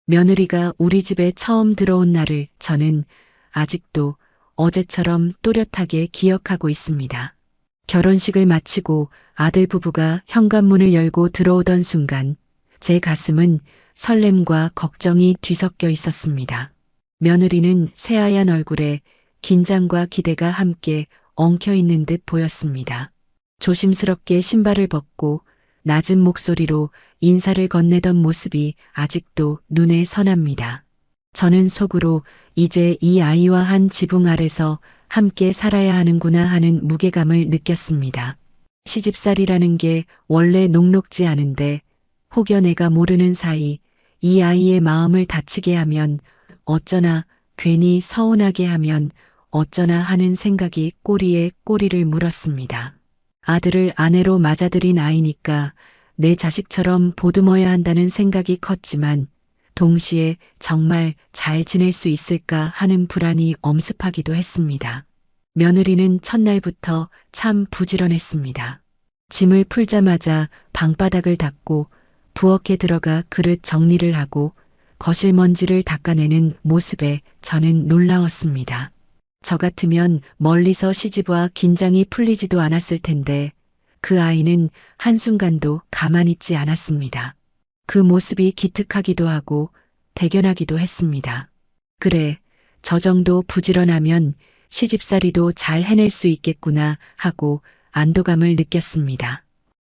며느리가 우리 집에 처음 들어온 날을 저는 아직도 어제처럼 또렷하게 기억하고 있습니다. 결혼식을 마치고 아들 부부가 현관문을 열고 들어오던 순간 제 가슴은 설렘과 걱정이 뒤섞여 있었습니다. 며느리는 새하얀 얼굴에 긴장과 기대가 함께 엉켜 있는 듯 보였습니다. 조심스럽게 신발을 벗고 낮은 목소리로 인사를 건네던 모습이 아직도 눈에 선합니다. 저는 속으로 이제 이 아이와 한 지붕 아래서 함께 살아야 하는구나 하는 무게감을 느꼈습니다. 시집살이라는 게 원래 녹록지 않은데 혹여 내가 모르는 사이 이 아이의 마음을 다치게 하면 어쩌나, 괜히 서운하게 하면 어쩌나 하는 생각이 꼬리에 꼬리를 물었습니다. 아들을 아내로 맞아들인 아이니까 내 자식처럼 보듬어야 한다는 생각이 컸지만 동시에 정말 잘 지낼 수 있을까 하는 불안이 엄습하기도 했습니다. 며느리는 첫날부터 참 부지런했습니다. 짐을 풀자마자 방바닥을 닦고 부엌에 들어가 그릇 정리를 하고 거실 먼지를 닦아내는 모습에 저는 놀라웠습니다. 저 같으면 멀리서 시집와 긴장이 풀리지도 않았을 텐데 그 아이는 한순간도 가만히 있지 않았습니다. 그 모습이 기특하기도 하고 대견하기도 했습니다. 그래, 저 정도 부지런하면 시집살이도 잘 해낼 수 있겠구나 하고 안도감을 느꼈습니다.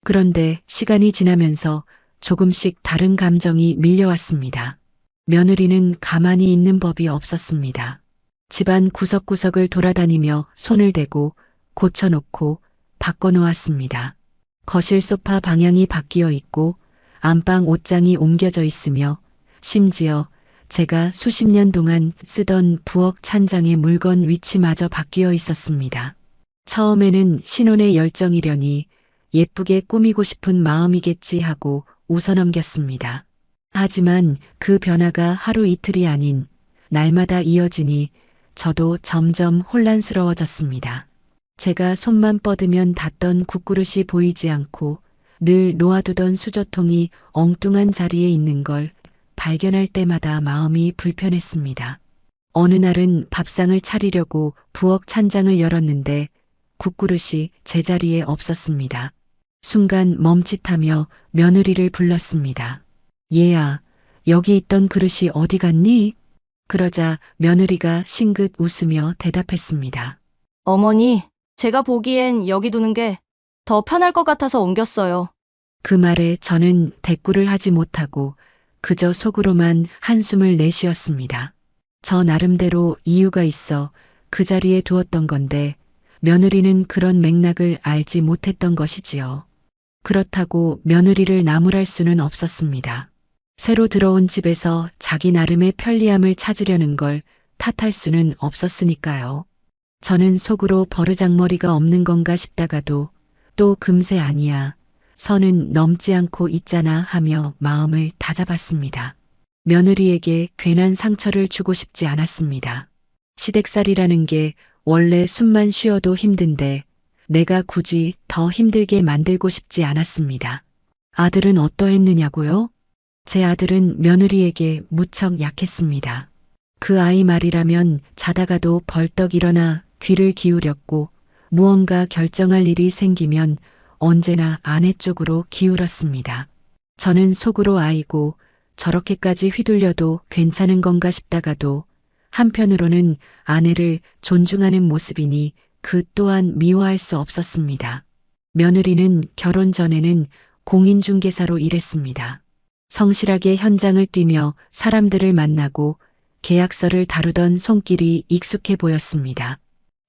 그런데 시간이 지나면서 조금씩 다른 감정이 밀려왔습니다. 며느리는 가만히 있는 법이 없었습니다. 집안 구석구석을 돌아다니며 손을 대고 고쳐놓고 바꿔놓았습니다. 거실 소파 방향이 바뀌어 있고 안방 옷장이 옮겨져 있으며 심지어 제가 수십 년 동안 쓰던 부엌 찬장의 물건 위치마저 바뀌어 있었습니다. 처음에는 신혼의 열정이려니 예쁘게 꾸미고 싶은 마음이겠지 하고 웃어넘겼습니다. 하지만 그 변화가 하루 이틀이 아닌 날마다 이어지니 저도 점점 혼란스러워졌습니다. 제가 손만 뻗으면 닿던 국그릇이 보이지 않고 늘 놓아두던 수저통이 엉뚱한 자리에 있는 걸 발견할 때마다 마음이 불편했습니다. 어느 날은 밥상을 차리려고 부엌 찬장을 열었는데 국그릇이 제자리에 없었습니다. 순간 멈칫하며 며느리를 불렀습니다. 얘야, 여기 있던 그릇이 어디 갔니? 그러자 며느리가 싱긋 웃으며 대답했습니다. 어머니, 제가 보기엔 여기 두는 게 더 편할 것 같아서 옮겼어요. 그 말에 저는 대꾸를 하지 못하고 그저 속으로만 한숨을 내쉬었습니다. 저 나름대로 이유가 있어 그 자리에 두었던 건데 며느리는 그런 맥락을 알지 못했던 것이지요. 그렇다고 며느리를 나무랄 수는 없었습니다. 새로 들어온 집에서 자기 나름의 편리함을 찾으려는 걸 탓할 수는 없었으니까요. 저는 속으로 버르장머리가 없는 건가 싶다가도 또 금세 아니야. 선은 넘지 않고 있잖아 하며 마음을 다잡았습니다. 며느리에게 괜한 상처를 주고 싶지 않았습니다. 시댁살이라는 게 원래 숨만 쉬어도 힘든데 내가 굳이 더 힘들게 만들고 싶지 않았습니다. 아들은 어떠했느냐고요? 제 아들은 며느리에게 무척 약했습니다. 그 아이 말이라면 자다가도 벌떡 일어나 귀를 기울였고 무언가 결정할 일이 생기면 언제나 아내 쪽으로 기울었습니다. 저는 속으로 아이고 저렇게까지 휘둘려도 괜찮은 건가 싶다가도 한편으로는 아내를 존중하는 모습이니 그 또한 미워할 수 없었습니다. 며느리는 결혼 전에는 공인중개사로 일했습니다. 성실하게 현장을 뛰며 사람들을 만나고 계약서를 다루던 손길이 익숙해 보였습니다.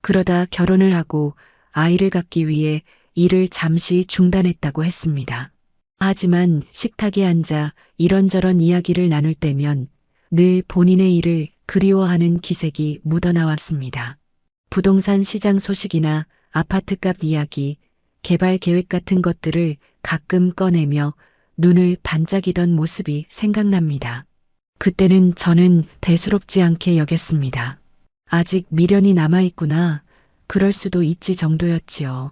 그러다 결혼을 하고 아이를 갖기 위해 일을 잠시 중단했다고 했습니다. 하지만 식탁에 앉아 이런저런 이야기를 나눌 때면 늘 본인의 일을 그리워하는 기색이 묻어나왔습니다. 부동산 시장 소식이나 아파트값 이야기, 개발 계획 같은 것들을 가끔 꺼내며 눈을 반짝이던 모습이 생각납니다. 그때는 저는 대수롭지 않게 여겼습니다. 아직 미련이 남아있구나. 그럴 수도 있지 정도였지요.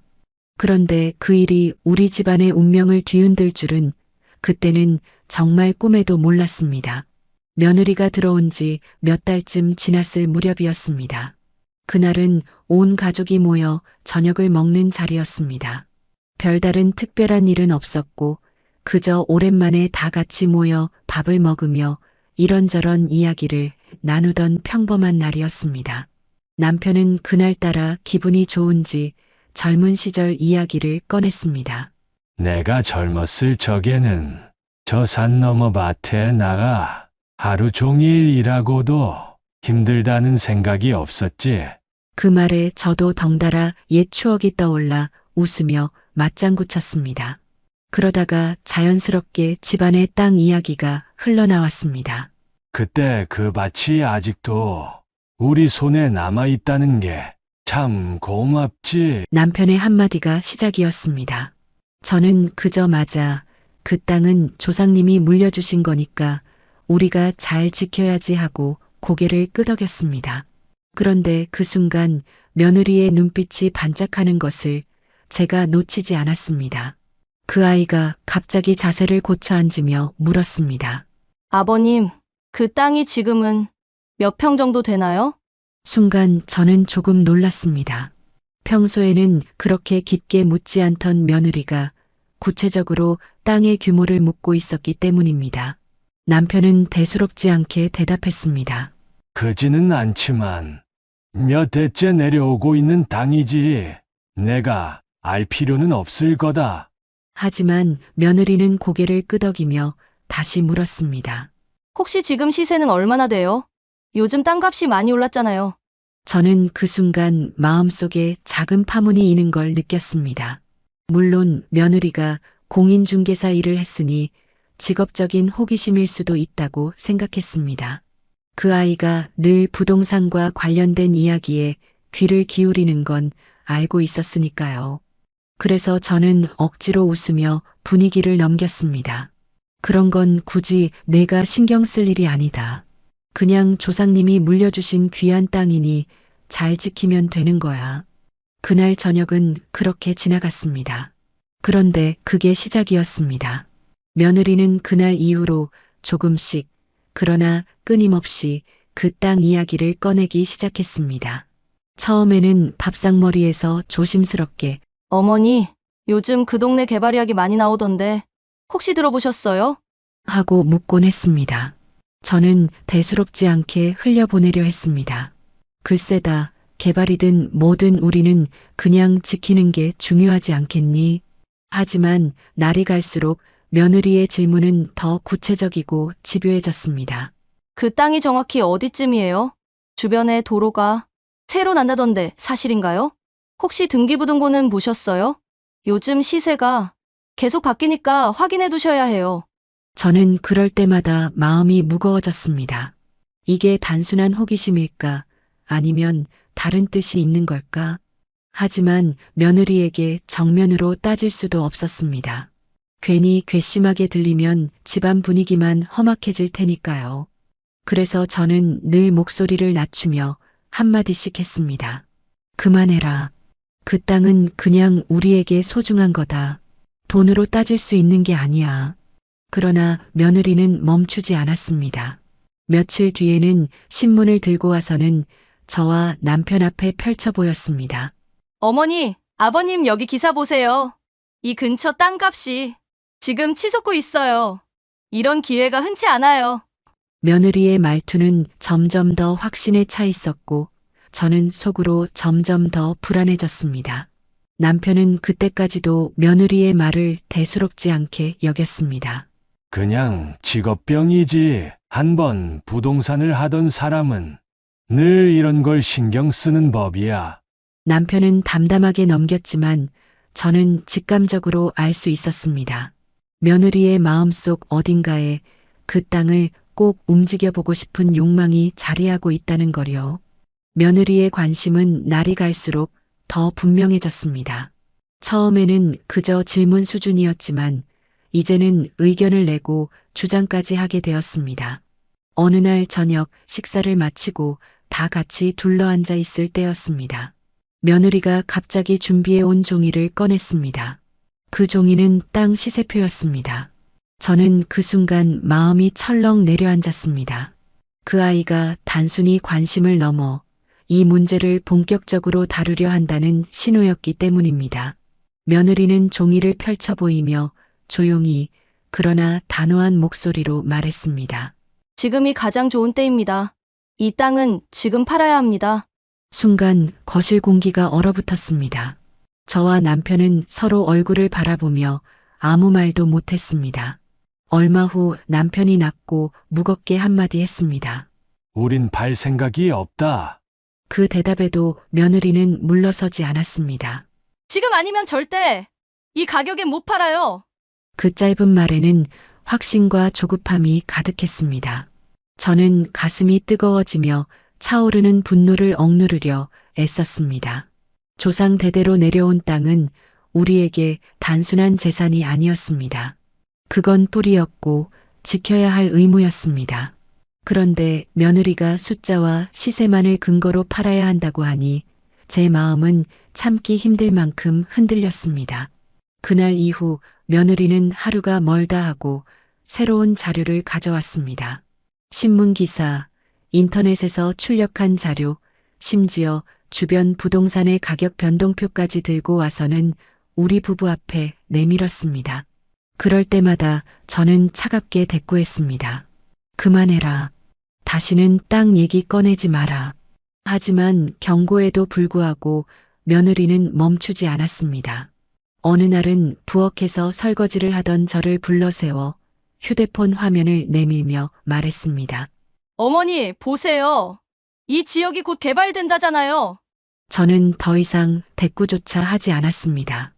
그런데 그 일이 우리 집안의 운명을 뒤흔들 줄은 그때는 정말 꿈에도 몰랐습니다. 며느리가 들어온 지 몇 달쯤 지났을 무렵이었습니다. 그날은 온 가족이 모여 저녁을 먹는 자리였습니다. 별다른 특별한 일은 없었고 그저 오랜만에 다 같이 모여 밥을 먹으며 이런저런 이야기를 나누던 평범한 날이었습니다. 남편은 그날따라 기분이 좋은지 젊은 시절 이야기를 꺼냈습니다. 내가 젊었을 적에는 저 산 너머 밭에 나가 하루 종일 일하고도 힘들다는 생각이 없었지. 그 말에 저도 덩달아 옛 추억이 떠올라 웃으며 맞장구 쳤습니다. 그러다가 자연스럽게 집안의 땅 이야기가 흘러나왔습니다. 그때 그 밭이 아직도 우리 손에 남아 있다는 게 참 고맙지. 남편의 한마디가 시작이었습니다. 저는 그저 맞아. 그 땅은 조상님이 물려주신 거니까 우리가 잘 지켜야지 하고 고개를 끄덕였습니다. 그런데 그 순간 며느리의 눈빛이 반짝하는 것을 제가 놓치지 않았습니다. 그 아이가 갑자기 자세를 고쳐 앉으며 물었습니다. 아버님, 그 땅이 지금은 몇 평 정도 되나요? 순간 저는 조금 놀랐습니다. 평소에는 그렇게 깊게 묻지 않던 며느리가 구체적으로 땅의 규모를 묻고 있었기 때문입니다. 남편은 대수롭지 않게 대답했습니다. 크지는 않지만 몇 대째 내려오고 있는 땅이지. 내가 알 필요는 없을 거다. 하지만 며느리는 고개를 끄덕이며 다시 물었습니다. 혹시 지금 시세는 얼마나 돼요? 요즘 땅값이 많이 올랐잖아요. 저는 그 순간 마음속에 작은 파문이 이는 걸 느꼈습니다. 물론 며느리가 공인중개사 일을 했으니 직업적인 호기심일 수도 있다고 생각했습니다. 그 아이가 늘 부동산과 관련된 이야기에 귀를 기울이는 건 알고 있었으니까요. 그래서 저는 억지로 웃으며 분위기를 넘겼습니다. 그런 건 굳이 내가 신경 쓸 일이 아니다. 그냥 조상님이 물려주신 귀한 땅이니 잘 지키면 되는 거야. 그날 저녁은 그렇게 지나갔습니다. 그런데 그게 시작이었습니다. 며느리는 그날 이후로 조금씩 그러나 끊임없이 그 땅 이야기를 꺼내기 시작했습니다. 처음에는 밥상머리에서 조심스럽게 어머니, 요즘 그 동네 개발 이야기 많이 나오던데 혹시 들어보셨어요? 하고 묻곤 했습니다. 저는 대수롭지 않게 흘려보내려 했습니다. 글쎄다, 개발이든 뭐든 우리는 그냥 지키는 게 중요하지 않겠니? 하지만 날이 갈수록 며느리의 질문은 더 구체적이고 집요해졌습니다. 그 땅이 정확히 어디쯤이에요? 주변에 도로가 새로 난다던데 사실인가요? 혹시 등기부등본은 보셨어요? 요즘 시세가 계속 바뀌니까 확인해 두셔야 해요. 저는 그럴 때마다 마음이 무거워졌습니다. 이게 단순한 호기심일까? 아니면 다른 뜻이 있는 걸까? 하지만 며느리에게 정면으로 따질 수도 없었습니다. 괜히 괘씸하게 들리면 집안 분위기만 험악해질 테니까요. 그래서 저는 늘 목소리를 낮추며 한마디씩 했습니다. 그만해라. 그 땅은 그냥 우리에게 소중한 거다. 돈으로 따질 수 있는 게 아니야. 그러나 며느리는 멈추지 않았습니다. 며칠 뒤에는 신문을 들고 와서는 저와 남편 앞에 펼쳐 보였습니다. 어머니, 아버님 여기 기사 보세요. 이 근처 땅값이 지금 치솟고 있어요. 이런 기회가 흔치 않아요. 며느리의 말투는 점점 더 확신에 차 있었고 저는 속으로 점점 더 불안해졌습니다. 남편은 그때까지도 며느리의 말을 대수롭지 않게 여겼습니다. 그냥 직업병이지. 한번 부동산을 하던 사람은 늘 이런 걸 신경 쓰는 법이야. 남편은 담담하게 넘겼지만 저는 직감적으로 알 수 있었습니다. 며느리의 마음속 어딘가에 그 땅을 꼭 움직여보고 싶은 욕망이 자리하고 있다는 거요. 며느리의 관심은 날이 갈수록 더 분명해졌습니다. 처음에는 그저 질문 수준이었지만 이제는 의견을 내고 주장까지 하게 되었습니다. 어느 날 저녁 식사를 마치고 다 같이 둘러앉아 있을 때였습니다. 며느리가 갑자기 준비해 온 종이를 꺼냈습니다. 그 종이는 땅 시세표였습니다. 저는 그 순간 마음이 철렁 내려앉았습니다. 그 아이가 단순히 관심을 넘어 이 문제를 본격적으로 다루려 한다는 신호였기 때문입니다. 며느리는 종이를 펼쳐 보이며 조용히 그러나 단호한 목소리로 말했습니다. 지금이 가장 좋은 때입니다. 이 땅은 지금 팔아야 합니다. 순간 거실 공기가 얼어붙었습니다. 저와 남편은 서로 얼굴을 바라보며 아무 말도 못했습니다. 얼마 후 남편이 낮고 무겁게 한마디 했습니다. 우린 팔 생각이 없다. 그 대답에도 며느리는 물러서지 않았습니다. 지금 아니면 절대 이 가격엔 못 팔아요. 그 짧은 말에는 확신과 조급함이 가득했습니다. 저는 가슴이 뜨거워지며 차오르는 분노를 억누르려 애썼습니다. 조상 대대로 내려온 땅은 우리에게 단순한 재산이 아니었습니다. 그건 뿌리였고 지켜야 할 의무였습니다. 그런데 며느리가 숫자와 시세만을 근거로 팔아야 한다고 하니 제 마음은 참기 힘들 만큼 흔들렸습니다. 그날 이후 며느리는 하루가 멀다 하고 새로운 자료를 가져왔습니다. 신문 기사, 인터넷에서 출력한 자료, 심지어 주변 부동산의 가격 변동표까지 들고 와서는 우리 부부 앞에 내밀었습니다. 그럴 때마다 저는 차갑게 대꾸했습니다. 그만해라. 다시는 땅 얘기 꺼내지 마라. 하지만 경고에도 불구하고 며느리는 멈추지 않았습니다. 어느 날은 부엌에서 설거지를 하던 저를 불러세워 휴대폰 화면을 내밀며 말했습니다. 어머니, 보세요. 이 지역이 곧 개발된다잖아요. 저는 더 이상 대꾸조차 하지 않았습니다.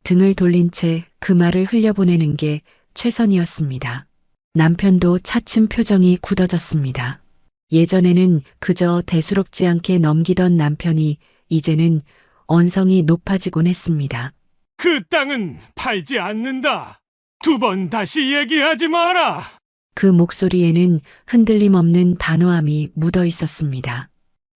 등을 돌린 채 그 말을 흘려보내는 게 최선이었습니다. 남편도 차츰 표정이 굳어졌습니다. 예전에는 그저 대수롭지 않게 넘기던 남편이 이제는 언성이 높아지곤 했습니다. 그 땅은 팔지 않는다. 2번 다시 얘기하지 마라. 그 목소리에는 흔들림 없는 단호함이 묻어 있었습니다.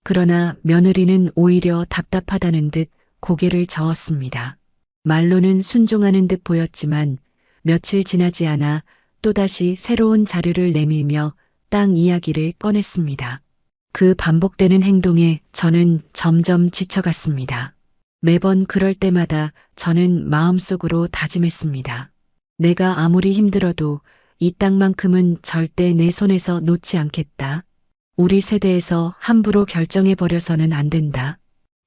그러나 며느리는 오히려 답답하다는 듯 고개를 저었습니다. 말로는 순종하는 듯 보였지만 며칠 지나지 않아 또다시 새로운 자료를 내밀며 땅 이야기를 꺼냈습니다. 그 반복되는 행동에 저는 점점 지쳐갔습니다. 매번 그럴 때마다 저는 마음속으로 다짐했습니다. 내가 아무리 힘들어도 이 땅만큼은 절대 내 손에서 놓지 않겠다. 우리 세대에서 함부로 결정해버려서는 안 된다.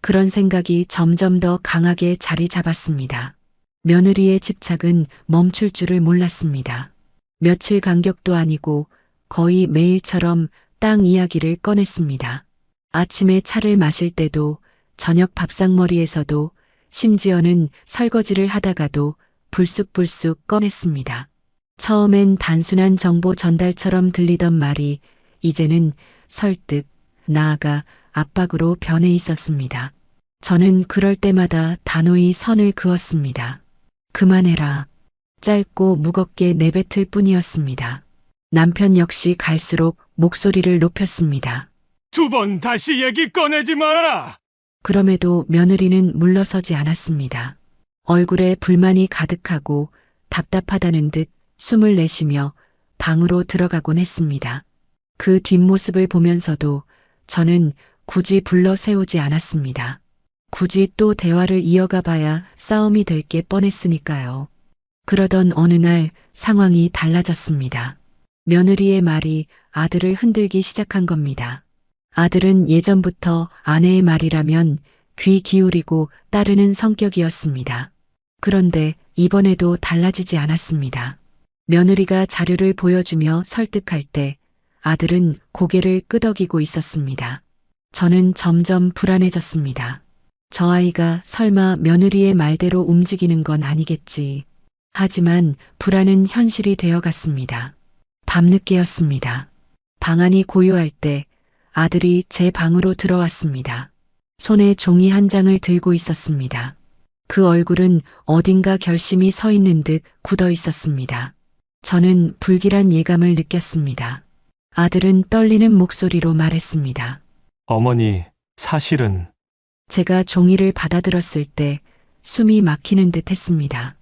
그런 생각이 점점 더 강하게 자리 잡았습니다. 며느리의 집착은 멈출 줄을 몰랐습니다. 며칠 간격도 아니고 거의 매일처럼 땅 이야기를 꺼냈습니다. 아침에 차를 마실 때도 저녁 밥상머리에서도 심지어는 설거지를 하다가도 불쑥불쑥 꺼냈습니다. 처음엔 단순한 정보 전달처럼 들리던 말이 이제는 설득, 나아가 압박으로 변해 있었습니다. 저는 그럴 때마다 단호히 선을 그었습니다. 그만해라. 짧고 무겁게 내뱉을 뿐이었습니다. 남편 역시 갈수록 목소리를 높였습니다. 2번 다시 얘기 꺼내지 마라. 그럼에도 며느리는 물러서지 않았습니다. 얼굴에 불만이 가득하고 답답하다는 듯 숨을 내쉬며 방으로 들어가곤 했습니다. 그 뒷모습을 보면서도 저는 굳이 불러 세우지 않았습니다. 굳이 또 대화를 이어가 봐야 싸움이 될 게 뻔했으니까요. 그러던 어느 날 상황이 달라졌습니다. 며느리의 말이 아들을 흔들기 시작한 겁니다. 아들은 예전부터 아내의 말이라면 귀 기울이고 따르는 성격이었습니다. 그런데 이번에도 달라지지 않았습니다. 며느리가 자료를 보여주며 설득할 때 아들은 고개를 끄덕이고 있었습니다. 저는 점점 불안해졌습니다. 저 아이가 설마 며느리의 말대로 움직이는 건 아니겠지. 하지만 불안은 현실이 되어갔습니다. 밤늦게였습니다. 방안이 고요할 때 아들이 제 방으로 들어왔습니다. 손에 종이 한 장을 들고 있었습니다. 그 얼굴은 어딘가 결심이 서 있는 듯 굳어 있었습니다. 저는 불길한 예감을 느꼈습니다. 아들은 떨리는 목소리로 말했습니다. 어머니, 사실은 제가 종이를 받아들었을 때 숨이 막히는 듯 했습니다.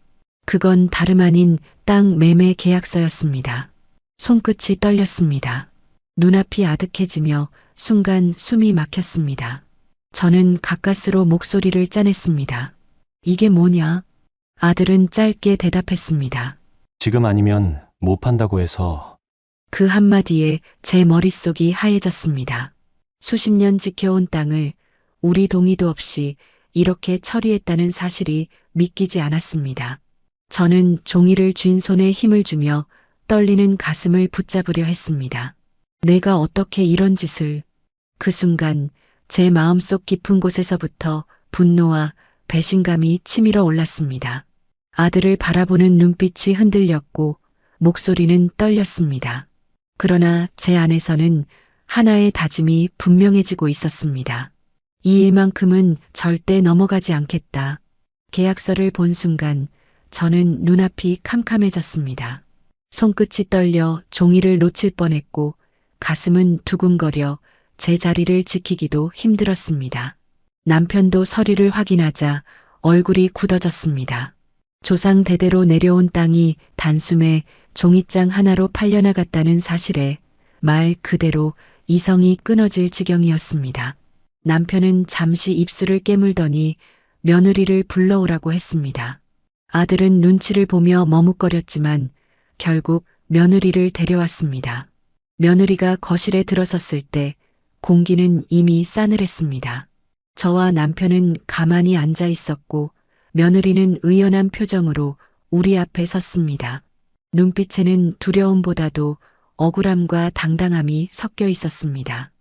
그건 다름 아닌 땅 매매 계약서였습니다. 손끝이 떨렸습니다. 눈앞이 아득해지며 순간 숨이 막혔습니다. 저는 가까스로 목소리를 짜냈습니다. 이게 뭐냐? 아들은 짧게 대답했습니다. 지금 아니면 못 판다고 해서. 그 한마디에 제 머릿속이 하얘졌습니다. 수십 년 지켜온 땅을 우리 동의도 없이 이렇게 처리했다는 사실이 믿기지 않았습니다. 저는 종이를 쥔 손에 힘을 주며 떨리는 가슴을 붙잡으려 했습니다. 내가 어떻게 이런 짓을... 그 순간 제 마음속 깊은 곳에서부터 분노와 배신감이 치밀어 올랐습니다. 아들을 바라보는 눈빛이 흔들렸고 목소리는 떨렸습니다. 그러나 제 안에서는 하나의 다짐이 분명해지고 있었습니다. 이 일만큼은 절대 넘어가지 않겠다. 계약서를 본 순간 저는 눈앞이 캄캄해졌습니다. 손끝이 떨려 종이를 놓칠 뻔했고 가슴은 두근거려 제 자리를 지키기도 힘들었습니다. 남편도 서류를 확인하자 얼굴이 굳어졌습니다. 조상 대대로 내려온 땅이 단숨에 종이장 하나로 팔려나갔다는 사실에 말 그대로 이성이 끊어질 지경이었습니다. 남편은 잠시 입술을 깨물더니 며느리를 불러오라고 했습니다. 아들은 눈치를 보며 머뭇거렸지만 결국 며느리를 데려왔습니다. 며느리가 거실에 들어섰을 때 공기는 이미 싸늘했습니다. 저와 남편은 가만히 앉아 있었고 며느리는 의연한 표정으로 우리 앞에 섰습니다. 눈빛에는 두려움보다도 억울함과 당당함이 섞여 있었습니다.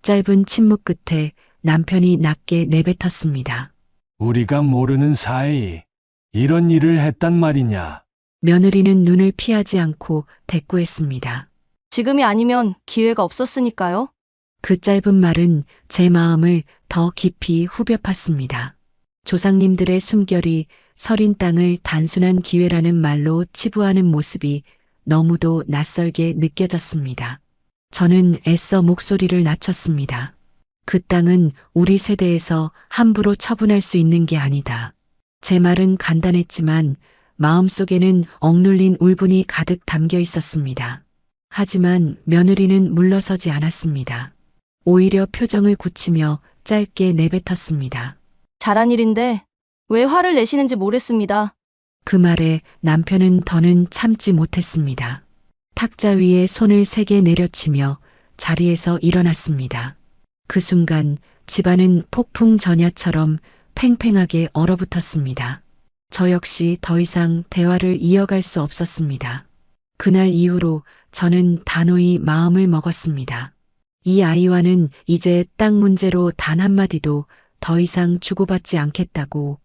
짧은 침묵 끝에 남편이 낮게 내뱉었습니다. 우리가 모르는 사이 이런 일을 했단 말이냐? 며느리는 눈을 피하지 않고 대꾸했습니다. 지금이 아니면 기회가 없었으니까요. 그 짧은 말은 제 마음을 더 깊이 후벼 팠습니다. 조상님들의 숨결이 서린 땅을 단순한 기회라는 말로 치부하는 모습이 너무도 낯설게 느껴졌습니다. 저는 애써 목소리를 낮췄습니다. 그 땅은 우리 세대에서 함부로 처분할 수 있는 게 아니다. 제 말은 간단했지만 마음속에는 억눌린 울분이 가득 담겨 있었습니다. 하지만 며느리는 물러서지 않았습니다. 오히려 표정을 굳히며 짧게 내뱉었습니다. 잘한 일인데 왜 화를 내시는지 모르겠습니다. 그 말에 남편은 더는 참지 못했습니다. 탁자 위에 손을 세게 내려치며 자리에서 일어났습니다. 그 순간 집안은 폭풍 전야처럼 팽팽하게 얼어붙었습니다. 저 역시 더 이상 대화를 이어갈 수 없었습니다. 그날 이후로 저는 단호히 마음을 먹었습니다. 이 아이와는 이제 땅 문제로 단 한마디도 더 이상 주고받지 않겠다고.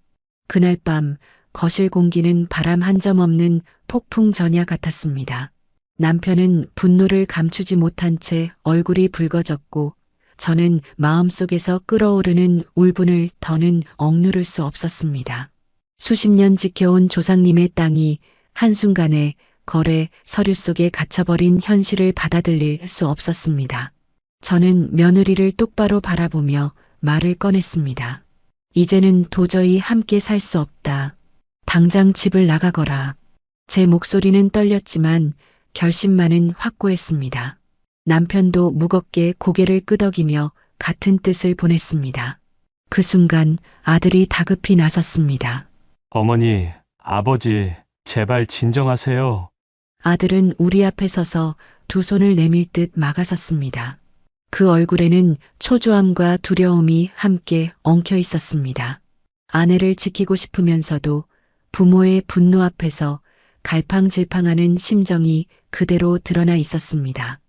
그날 밤 거실 공기는 바람 한 점 없는 폭풍 전야 같았습니다. 남편은 분노를 감추지 못한 채 얼굴이 붉어졌고 저는 마음속에서 끓어오르는 울분을 더는 억누를 수 없었습니다. 수십 년 지켜온 조상님의 땅이 한순간에 거래 서류 속에 갇혀버린 현실을 받아들일 수 없었습니다. 저는 며느리를 똑바로 바라보며 말을 꺼냈습니다. 이제는 도저히 함께 살 수 없다. 당장 집을 나가거라. 제 목소리는 떨렸지만 결심만은 확고했습니다. 남편도 무겁게 고개를 끄덕이며 같은 뜻을 보냈습니다. 그 순간 아들이 다급히 나섰습니다. 어머니, 아버지, 제발 진정하세요. 아들은 우리 앞에 서서 두 손을 내밀 듯 막아섰습니다. 그 얼굴에는 초조함과 두려움이 함께 엉켜 있었습니다. 아내를 지키고 싶으면서도 부모의 분노 앞에서 갈팡질팡하는 심정이 그대로 드러나 있었습니다.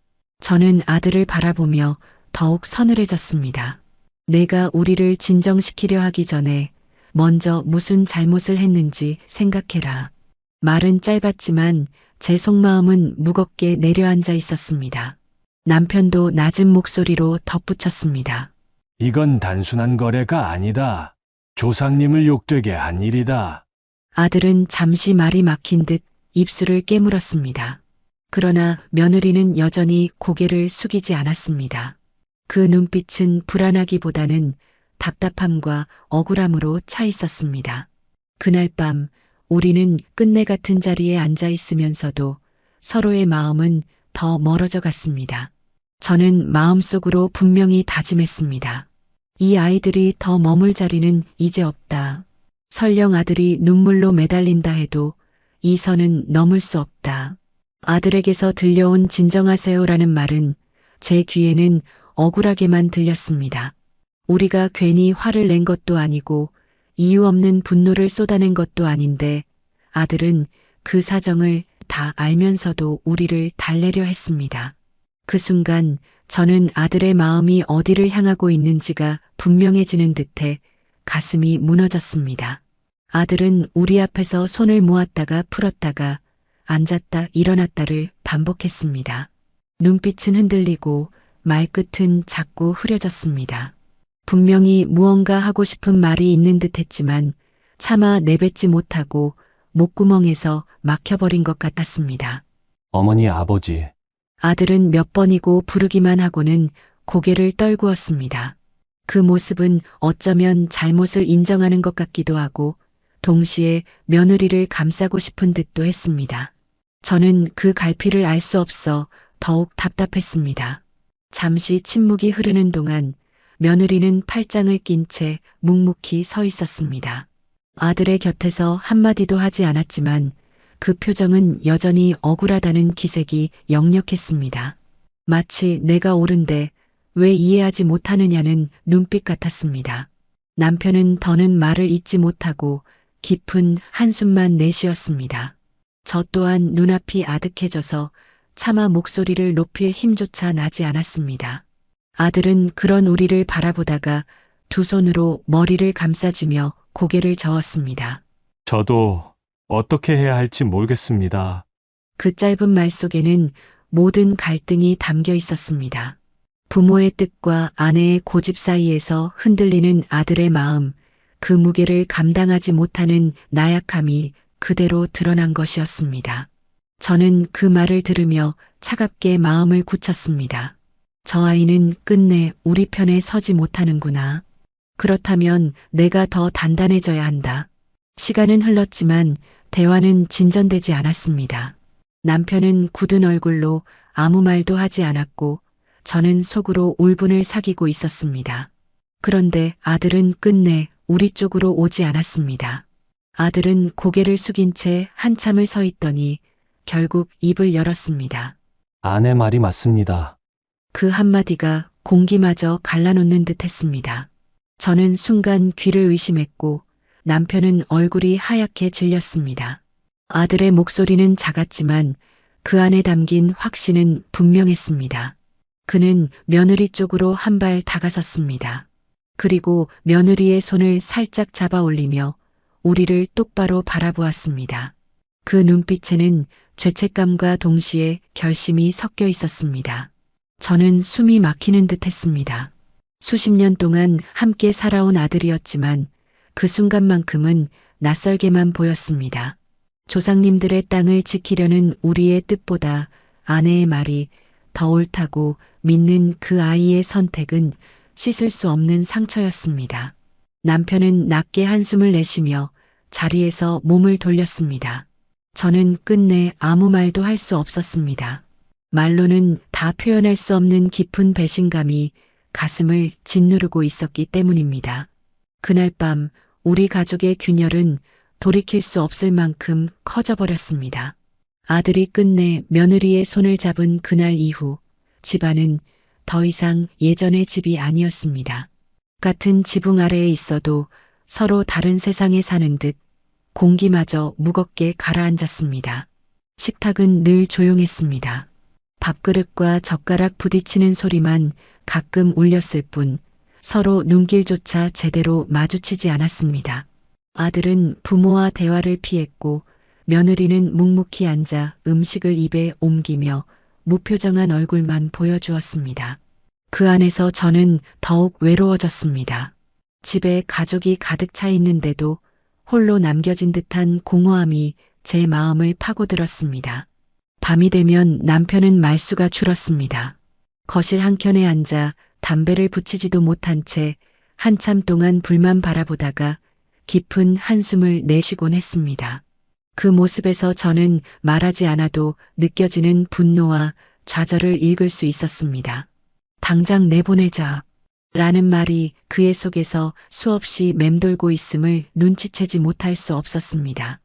저는 아들을 바라보며 더욱 서늘해졌습니다. 내가 우리를 진정시키려 하기 전에 먼저 무슨 잘못을 했는지 생각해라. 말은 짧았지만 제 속마음은 무겁게 내려앉아 있었습니다. 남편도 낮은 목소리로 덧붙였습니다. 이건 단순한 거래가 아니다. 조상님을 욕되게 한 일이다. 아들은 잠시 말이 막힌 듯 입술을 깨물었습니다. 그러나 며느리는 여전히 고개를 숙이지 않았습니다. 그 눈빛은 불안하기보다는 답답함과 억울함으로 차 있었습니다. 그날 밤 우리는 끝내 같은 자리에 앉아 있으면서도 서로의 마음은 더 멀어져 갔습니다. 저는 마음속으로 분명히 다짐했습니다. 이 아이들이 더 머물 자리는 이제 없다. 설령 아들이 눈물로 매달린다 해도 이 선은 넘을 수 없다. 아들에게서 들려온 진정하세요라는 말은 제 귀에는 억울하게만 들렸습니다. 우리가 괜히 화를 낸 것도 아니고 이유 없는 분노를 쏟아낸 것도 아닌데 아들은 그 사정을 다 알면서도 우리를 달래려 했습니다. 그 순간 저는 아들의 마음이 어디를 향하고 있는지가 분명해지는 듯해 가슴이 무너졌습니다. 아들은 우리 앞에서 손을 모았다가 풀었다가 앉았다 일어났다를 반복했습니다. 눈빛은 흔들리고 말끝은 자꾸 흐려졌습니다. 분명히 무언가 하고 싶은 말이 있는 듯 했지만 차마 내뱉지 못하고 목구멍에서 막혀버린 것 같았습니다. 어머니, 아버지. 아들은 몇 번이고 부르기만 하고는 고개를 떨구었습니다. 그 모습은 어쩌면 잘못을 인정하는 것 같기도 하고 동시에 며느리를 감싸고 싶은 듯도 했습니다. 저는 그 갈피를 알 수 없어 더욱 답답했습니다. 잠시 침묵이 흐르는 동안 며느리는 팔짱을 낀 채 묵묵히 서 있었습니다. 아들의 곁에서 한마디도 하지 않았지만 그 표정은 여전히 억울하다는 기색이 역력했습니다. 마치 내가 옳은데 왜 이해하지 못하느냐는 눈빛 같았습니다. 남편은 더는 말을 잇지 못하고 깊은 한숨만 내쉬었습니다. 저 또한 눈앞이 아득해져서 차마 목소리를 높일 힘조차 나지 않았습니다. 아들은 그런 우리를 바라보다가 두 손으로 머리를 감싸주며 고개를 저었습니다. 저도 어떻게 해야 할지 모르겠습니다. 그 짧은 말 속에는 모든 갈등이 담겨 있었습니다. 부모의 뜻과 아내의 고집 사이에서 흔들리는 아들의 마음, 그 무게를 감당하지 못하는 나약함이 그대로 드러난 것이었습니다. 저는 그 말을 들으며 차갑게 마음을 굳혔습니다. 저 아이는 끝내 우리 편에 서지 못하는구나. 그렇다면 내가 더 단단해져야 한다. 시간은 흘렀지만 대화는 진전되지 않았습니다. 남편은 굳은 얼굴로 아무 말도 하지 않았고 저는 속으로 울분을 사귀고 있었습니다. 그런데 아들은 끝내 우리 쪽으로 오지 않았습니다. 아들은 고개를 숙인 채 한참을 서 있더니 결국 입을 열었습니다. 아내 말이 맞습니다. 그 한마디가 공기마저 갈라놓는 듯 했습니다. 저는 순간 귀를 의심했고 남편은 얼굴이 하얗게 질렸습니다. 아들의 목소리는 작았지만 그 안에 담긴 확신은 분명했습니다. 그는 며느리 쪽으로 한 발 다가섰습니다. 그리고 며느리의 손을 살짝 잡아 올리며 우리를 똑바로 바라보았습니다. 그 눈빛에는 죄책감과 동시에 결심이 섞여 있었습니다. 저는 숨이 막히는 듯 했습니다. 수십 년 동안 함께 살아온 아들이었지만 그 순간만큼은 낯설게만 보였습니다. 조상님들의 땅을 지키려는 우리의 뜻보다 아내의 말이 더 옳다고 믿는 그 아이의 선택은 씻을 수 없는 상처였습니다. 남편은 낮게 한숨을 내쉬며 자리에서 몸을 돌렸습니다. 저는 끝내 아무 말도 할 수 없었습니다. 말로는 다 표현할 수 없는 깊은 배신감이 가슴을 짓누르고 있었기 때문입니다. 그날 밤 우리 가족의 균열은 돌이킬 수 없을 만큼 커져버렸습니다. 아들이 끝내 며느리의 손을 잡은 그날 이후 집안은 더 이상 예전의 집이 아니었습니다. 같은 지붕 아래에 있어도 서로 다른 세상에 사는 듯 공기마저 무겁게 가라앉았습니다. 식탁은 늘 조용했습니다. 밥그릇과 젓가락 부딪히는 소리만 가끔 울렸을 뿐 서로 눈길조차 제대로 마주치지 않았습니다. 아들은 부모와 대화를 피했고 며느리는 묵묵히 앉아 음식을 입에 옮기며 무표정한 얼굴만 보여주었습니다. 그 안에서 저는 더욱 외로워졌습니다. 집에 가족이 가득 차 있는데도 홀로 남겨진 듯한 공허함이 제 마음을 파고들었습니다. 밤이 되면 남편은 말수가 줄었습니다. 거실 한켠에 앉아 담배를 붙이지도 못한 채 한참 동안 불만 바라보다가 깊은 한숨을 내쉬곤 했습니다. 그 모습에서 저는 말하지 않아도 느껴지는 분노와 좌절을 읽을 수 있었습니다. 당장 내보내자. 라는 말이 그의 속에서 수없이 맴돌고 있음을 눈치채지 못할 수 없었습니다.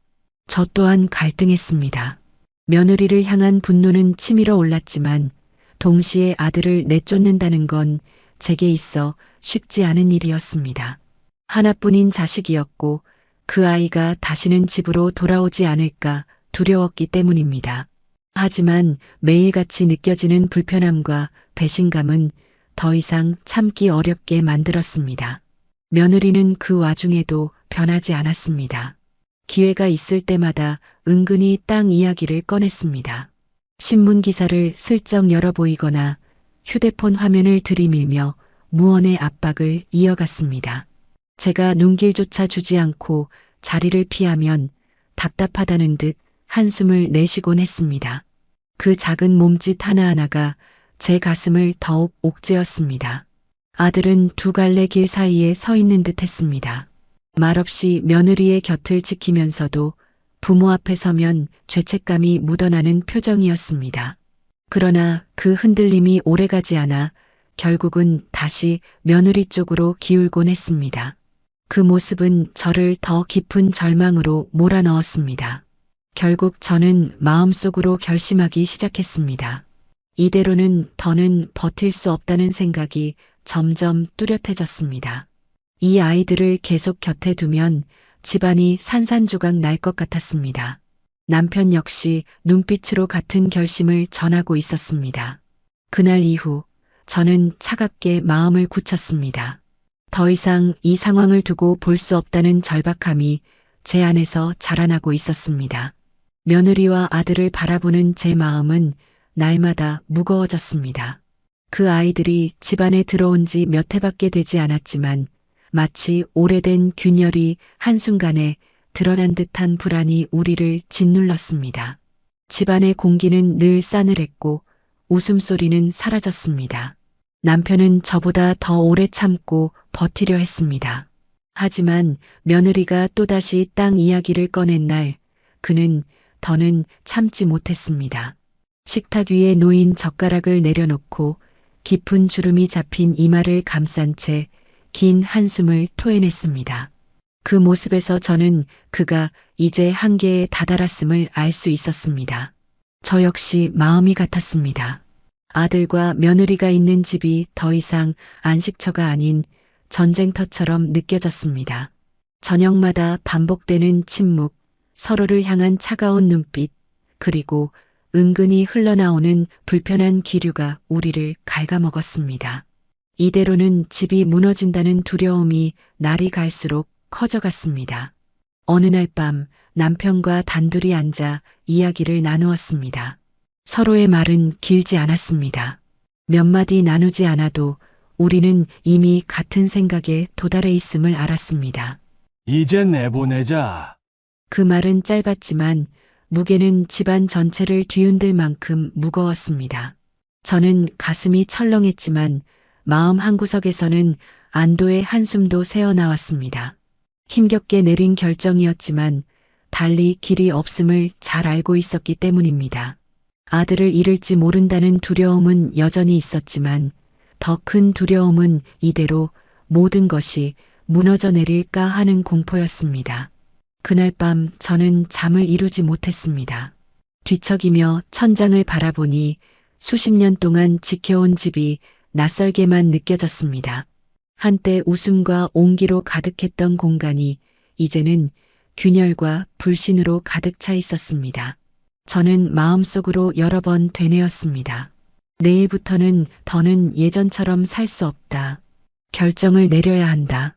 저 또한 갈등했습니다. 며느리를 향한 분노는 치밀어 올랐지만 동시에 아들을 내쫓는다는 건 제게 있어 쉽지 않은 일이었습니다. 하나뿐인 자식이었고 그 아이가 다시는 집으로 돌아오지 않을까 두려웠기 때문입니다. 하지만 매일같이 느껴지는 불편함과 배신감은 더 이상 참기 어렵게 만들었습니다. 며느리는 그 와중에도 변하지 않았습니다. 기회가 있을 때마다 은근히 땅 이야기를 꺼냈습니다. 신문 기사를 슬쩍 열어 보이거나 휴대폰 화면을 들이밀며 무언의 압박을 이어갔습니다. 제가 눈길조차 주지 않고 자리를 피하면 답답하다는 듯 한숨을 내쉬곤 했습니다. 그 작은 몸짓 하나하나가 제 가슴을 더욱 옥죄었습니다. 아들은 두 갈래 길 사이에 서 있는 듯 했습니다. 말없이 며느리의 곁을 지키면서도 부모 앞에 서면 죄책감이 묻어나는 표정이었습니다. 그러나 그 흔들림이 오래가지 않아 결국은 다시 며느리 쪽으로 기울곤 했습니다. 그 모습은 저를 더 깊은 절망으로 몰아넣었습니다. 결국 저는 마음속으로 결심하기 시작했습니다. 이대로는 더는 버틸 수 없다는 생각이 점점 뚜렷해졌습니다. 이 아이들을 계속 곁에 두면 집안이 산산조각 날 것 같았습니다. 남편 역시 눈빛으로 같은 결심을 전하고 있었습니다. 그날 이후 저는 차갑게 마음을 굳혔습니다. 더 이상 이 상황을 두고 볼 수 없다는 절박함이 제 안에서 자라나고 있었습니다. 며느리와 아들을 바라보는 제 마음은 날마다 무거워졌습니다. 그 아이들이 집안에 들어온 지 몇 해밖에 되지 않았지만 마치 오래된 균열이 한순간에 드러난 듯한 불안이 우리를 짓눌렀습니다. 집안의 공기는 늘 싸늘했고 웃음소리는 사라졌습니다. 남편은 저보다 더 오래 참고 버티려 했습니다. 하지만 며느리가 또다시 땅 이야기를 꺼낸 날 그는 더는 참지 못했습니다. 식탁 위에 놓인 젓가락을 내려놓고 깊은 주름이 잡힌 이마를 감싼 채 긴 한숨을 토해냈습니다. 그 모습에서 저는 그가 이제 한계에 다다랐음을 알 수 있었습니다. 저 역시 마음이 같았습니다. 아들과 며느리가 있는 집이 더 이상 안식처가 아닌 전쟁터처럼 느껴졌습니다. 저녁마다 반복되는 침묵, 서로를 향한 차가운 눈빛, 그리고 은근히 흘러나오는 불편한 기류가 우리를 갉아먹었습니다. 이대로는 집이 무너진다는 두려움이 날이 갈수록 커져갔습니다. 어느 날 밤 남편과 단둘이 앉아 이야기를 나누었습니다. 서로의 말은 길지 않았습니다. 몇 마디 나누지 않아도 우리는 이미 같은 생각에 도달해 있음을 알았습니다. 이제 내보내자. 그 말은 짧았지만 무게는 집안 전체를 뒤흔들 만큼 무거웠습니다. 저는 가슴이 철렁했지만 마음 한구석에서는 안도의 한숨도 새어나왔습니다. 힘겹게 내린 결정이었지만 달리 길이 없음을 잘 알고 있었기 때문입니다. 아들을 잃을지 모른다는 두려움은 여전히 있었지만 더 큰 두려움은 이대로 모든 것이 무너져 내릴까 하는 공포였습니다. 그날 밤 저는 잠을 이루지 못했습니다. 뒤척이며 천장을 바라보니 수십 년 동안 지켜온 집이 낯설게만 느껴졌습니다. 한때 웃음과 온기로 가득했던 공간이 이제는 균열과 불신으로 가득 차 있었습니다. 저는 마음속으로 여러 번 되뇌었습니다. 내일부터는 더는 예전처럼 살 수 없다. 결정을 내려야 한다.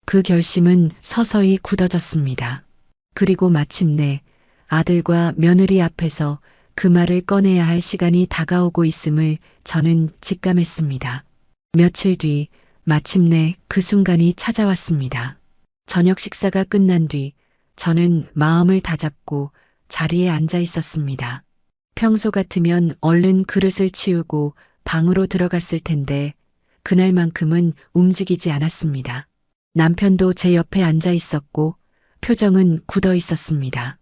그 결심은 서서히 굳어졌습니다. 그리고 마침내 아들과 며느리 앞에서 그 말을 꺼내야 할 시간이 다가오고 있음을 저는 직감했습니다. 며칠 뒤 마침내 그 순간이 찾아왔습니다. 저녁 식사가 끝난 뒤 저는 마음을 다잡고 자리에 앉아 있었습니다. 평소 같으면 얼른 그릇을 치우고 방으로 들어갔을 텐데 그날만큼은 움직이지 않았습니다. 남편도 제 옆에 앉아 있었고 표정은 굳어 있었습니다.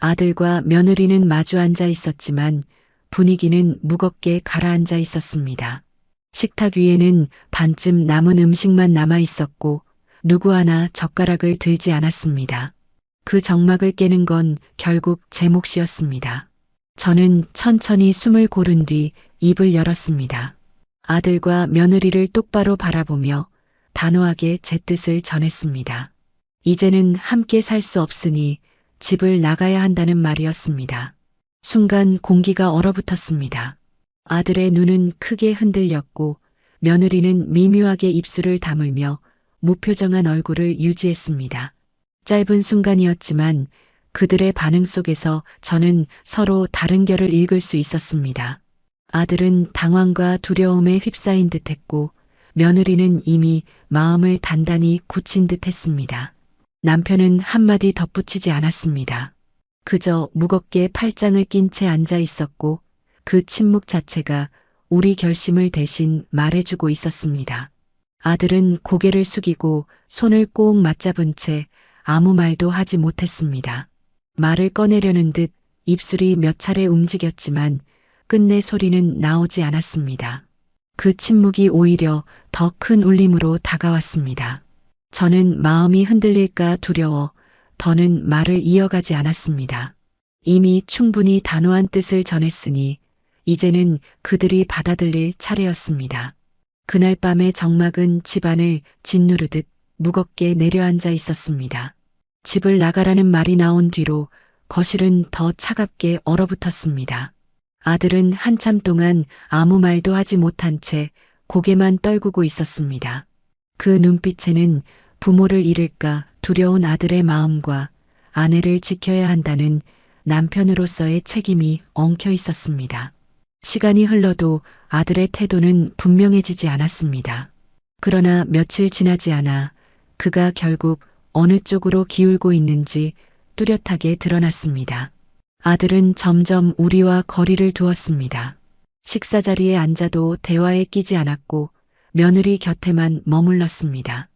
아들과 며느리는 마주 앉아 있었지만 분위기는 무겁게 가라앉아 있었습니다. 식탁 위에는 반쯤 남은 음식만 남아 있었고 누구 하나 젓가락을 들지 않았습니다. 그 정막을 깨는 건 결국 제 몫이었습니다. 저는 천천히 숨을 고른 뒤 입을 열었습니다. 아들과 며느리를 똑바로 바라보며 단호하게 제 뜻을 전했습니다. 이제는 함께 살 수 없으니 집을 나가야 한다는 말이었습니다. 순간 공기가 얼어붙었습니다. 아들의 눈은 크게 흔들렸고 며느리는 미묘하게 입술을 다물며 무표정한 얼굴을 유지했습니다. 짧은 순간이었지만 그들의 반응 속에서 저는 서로 다른 결을 읽을 수 있었습니다. 아들은 당황과 두려움에 휩싸인 듯했고 며느리는 이미 마음을 단단히 굳힌 듯했습니다. 남편은 한마디 덧붙이지 않았습니다. 그저 무겁게 팔짱을 낀 채 앉아 있었고 그 침묵 자체가 우리 결심을 대신 말해주고 있었습니다. 아들은 고개를 숙이고 손을 꼭 맞잡은 채 아무 말도 하지 못했습니다. 말을 꺼내려는 듯 입술이 몇 차례 움직였지만 끝내 소리는 나오지 않았습니다. 그 침묵이 오히려 더 큰 울림으로 다가왔습니다. 저는 마음이 흔들릴까 두려워 더는 말을 이어가지 않았습니다. 이미 충분히 단호한 뜻을 전했으니 이제는 그들이 받아들일 차례였습니다. 그날 밤의 정막은 집안을 짓누르듯 무겁게 내려앉아 있었습니다. 집을 나가라는 말이 나온 뒤로 거실은 더 차갑게 얼어붙었습니다. 아들은 한참 동안 아무 말도 하지 못한 채 고개만 떨구고 있었습니다. 그 눈빛에는 부모를 잃을까 두려운 아들의 마음과 아내를 지켜야 한다는 남편으로서의 책임이 엉켜 있었습니다. 시간이 흘러도 아들의 태도는 분명해지지 않았습니다. 그러나 며칠 지나지 않아 그가 결국 어느 쪽으로 기울고 있는지 뚜렷하게 드러났습니다. 아들은 점점 우리와 거리를 두었습니다. 식사 자리에 앉아도 대화에 끼지 않았고 며느리 곁에만 머물렀습니다.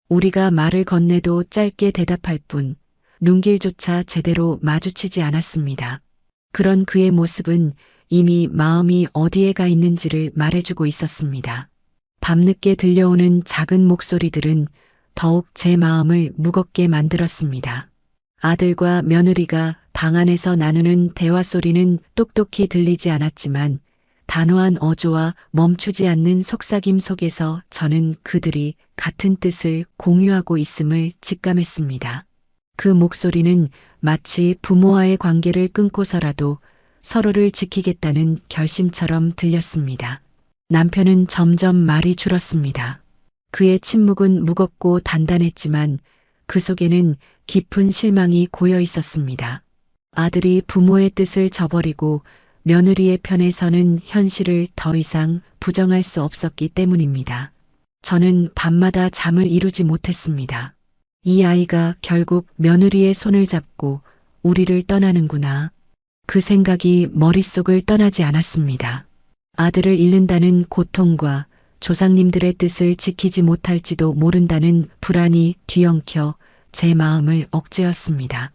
우리가 말을 건네도 짧게 대답할 뿐 눈길조차 제대로 마주치지 않았습니다. 그런 그의 모습은 이미 마음이 어디에 가 있는지를 말해주고 있었습니다. 밤늦게 들려오는 작은 목소리들은 더욱 제 마음을 무겁게 만들었습니다. 아들과 며느리가 방 안에서 나누는 대화 소리는 똑똑히 들리지 않았지만 단호한 어조와 멈추지 않는 속삭임 속에서 저는 그들이 같은 뜻을 공유하고 있음을 직감했습니다. 그 목소리는 마치 부모와의 관계를 끊고서라도 서로를 지키겠다는 결심처럼 들렸습니다. 남편은 점점 말이 줄었습니다. 그의 침묵은 무겁고 단단했지만 그 속에는 깊은 실망이 고여 있었습니다. 아들이 부모의 뜻을 저버리고 며느리의 편에 서는 현실을 더 이상 부정할 수 없었기 때문입니다. 저는 밤마다 잠을 이루지 못했습니다. 이 아이가 결국 며느리의 손을 잡고 우리를 떠나는구나. 그 생각이 머릿속을 떠나지 않았습니다. 아들을 잃는다는 고통과 조상님들의 뜻을 지키지 못할지도 모른다는 불안이 뒤엉켜 제 마음을 억제했습니다.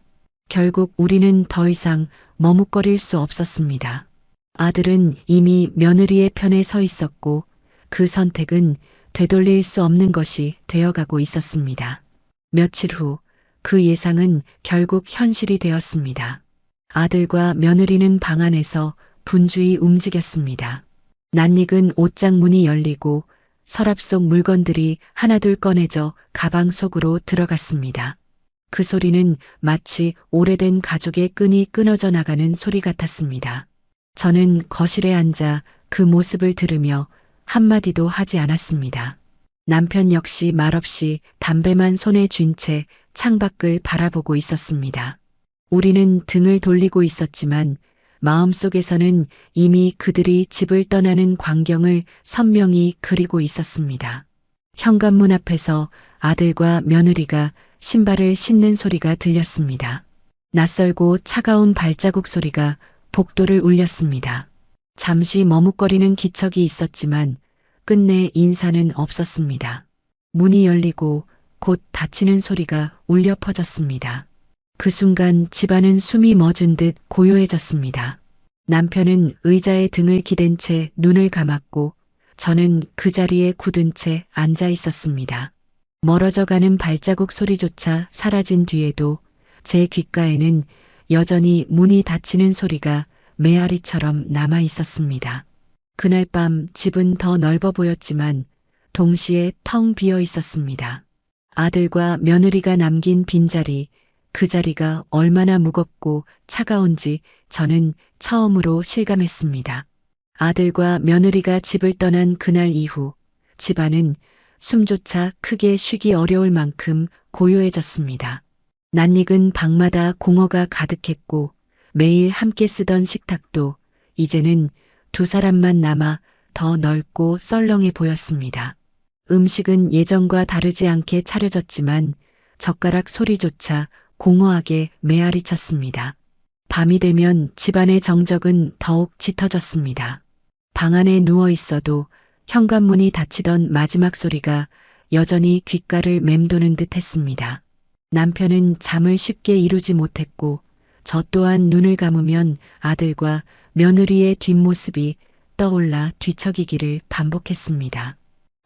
결국 우리는 더 이상 머뭇거릴 수 없었습니다. 아들은 이미 며느리의 편에 서 있었고 그 선택은 되돌릴 수 없는 것이 되어가고 있었습니다. 며칠 후 그 예상은 결국 현실이 되었습니다. 아들과 며느리는 방 안에서 분주히 움직였습니다. 낯익은 옷장 문이 열리고 서랍 속 물건들이 하나둘 꺼내져 가방 속으로 들어갔습니다. 그 소리는 마치 오래된 가족의 끈이 끊어져 나가는 소리 같았습니다. 저는 거실에 앉아 그 모습을 들으며 한마디도 하지 않았습니다. 남편 역시 말없이 담배만 손에 쥔 채 창밖을 바라보고 있었습니다. 우리는 등을 돌리고 있었지만 마음속에서는 이미 그들이 집을 떠나는 광경을 선명히 그리고 있었습니다. 현관문 앞에서 아들과 며느리가 신발을 신는 소리가 들렸습니다. 낯설고 차가운 발자국 소리가 복도를 울렸습니다. 잠시 머뭇거리는 기척이 있었지만 끝내 인사는 없었습니다. 문이 열리고 곧 닫히는 소리가 울려 퍼졌습니다. 그 순간 집안은 숨이 멎은 듯 고요해졌습니다. 남편은 의자에 등을 기댄 채 눈을 감았고 저는 그 자리에 굳은 채 앉아 있었습니다. 멀어져가는 발자국 소리조차 사라진 뒤에도 제 귓가에는 여전히 문이 닫히는 소리가 메아리처럼 남아 있었습니다. 그날 밤 집은 더 넓어 보였지만 동시에 텅 비어 있었습니다. 아들과 며느리가 남긴 빈자리, 그 자리가 얼마나 무겁고 차가운지 저는 처음으로 실감했습니다. 아들과 며느리가 집을 떠난 그날 이후 집안은 숨조차 크게 쉬기 어려울 만큼 고요해졌습니다. 낯익은 방마다 공허가 가득했고 매일 함께 쓰던 식탁도 이제는 두 사람만 남아 더 넓고 썰렁해 보였습니다. 음식은 예전과 다르지 않게 차려졌지만 젓가락 소리조차 공허하게 메아리쳤습니다. 밤이 되면 집안의 정적은 더욱 짙어졌습니다. 방 안에 누워 있어도 현관문이 닫히던 마지막 소리가 여전히 귓가를 맴도는 듯 했습니다. 남편은 잠을 쉽게 이루지 못했고 저 또한 눈을 감으면 아들과 며느리의 뒷모습이 떠올라 뒤척이기를 반복했습니다.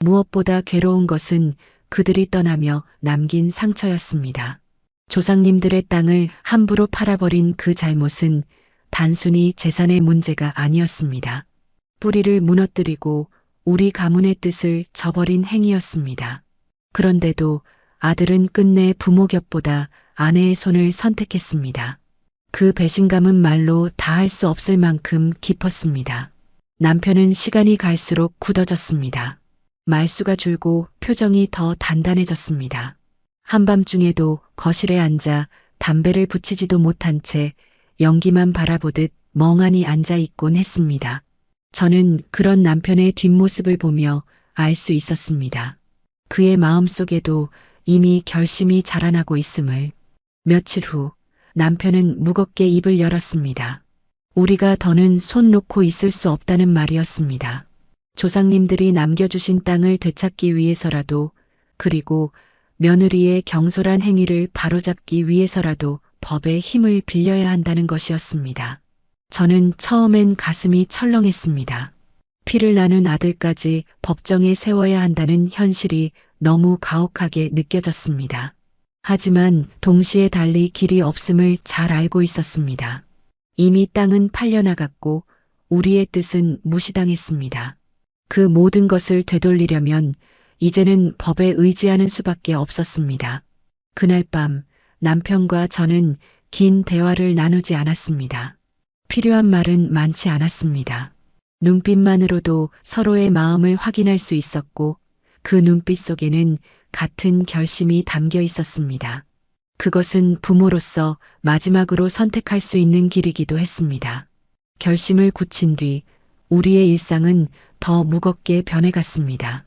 무엇보다 괴로운 것은 그들이 떠나며 남긴 상처였습니다. 조상님들의 땅을 함부로 팔아버린 그 잘못은 단순히 재산의 문제가 아니었습니다. 뿌리를 무너뜨리고 우리 가문의 뜻을 저버린 행위였습니다. 그런데도 아들은 끝내 부모 곁보다 아내의 손을 선택했습니다. 그 배신감은 말로 다할 수 없을 만큼 깊었습니다. 남편은 시간이 갈수록 굳어졌습니다. 말수가 줄고 표정이 더 단단해졌습니다. 한밤중에도 거실에 앉아 담배를 붙이지도 못한 채 연기만 바라보듯 멍하니 앉아 있곤 했습니다. 저는 그런 남편의 뒷모습을 보며 알 수 있었습니다. 그의 마음속에도 이미 결심이 자라나고 있음을. 며칠 후 남편은 무겁게 입을 열었습니다. 우리가 더는 손 놓고 있을 수 없다는 말이었습니다. 조상님들이 남겨주신 땅을 되찾기 위해서라도, 그리고 며느리의 경솔한 행위를 바로잡기 위해서라도 법의 힘을 빌려야 한다는 것이었습니다. 저는 처음엔 가슴이 철렁했습니다. 피를 나눈 아들까지 법정에 세워야 한다는 현실이 너무 가혹하게 느껴졌습니다. 하지만 동시에 달리 길이 없음을 잘 알고 있었습니다. 이미 땅은 팔려나갔고 우리의 뜻은 무시당했습니다. 그 모든 것을 되돌리려면 이제는 법에 의지하는 수밖에 없었습니다. 그날 밤 남편과 저는 긴 대화를 나누지 않았습니다. 필요한 말은 많지 않았습니다. 눈빛만으로도 서로의 마음을 확인할 수 있었고 그 눈빛 속에는 같은 결심이 담겨 있었습니다. 그것은 부모로서 마지막으로 선택할 수 있는 길이기도 했습니다. 결심을 굳힌 뒤 우리의 일상은 더 무겁게 변해갔습니다.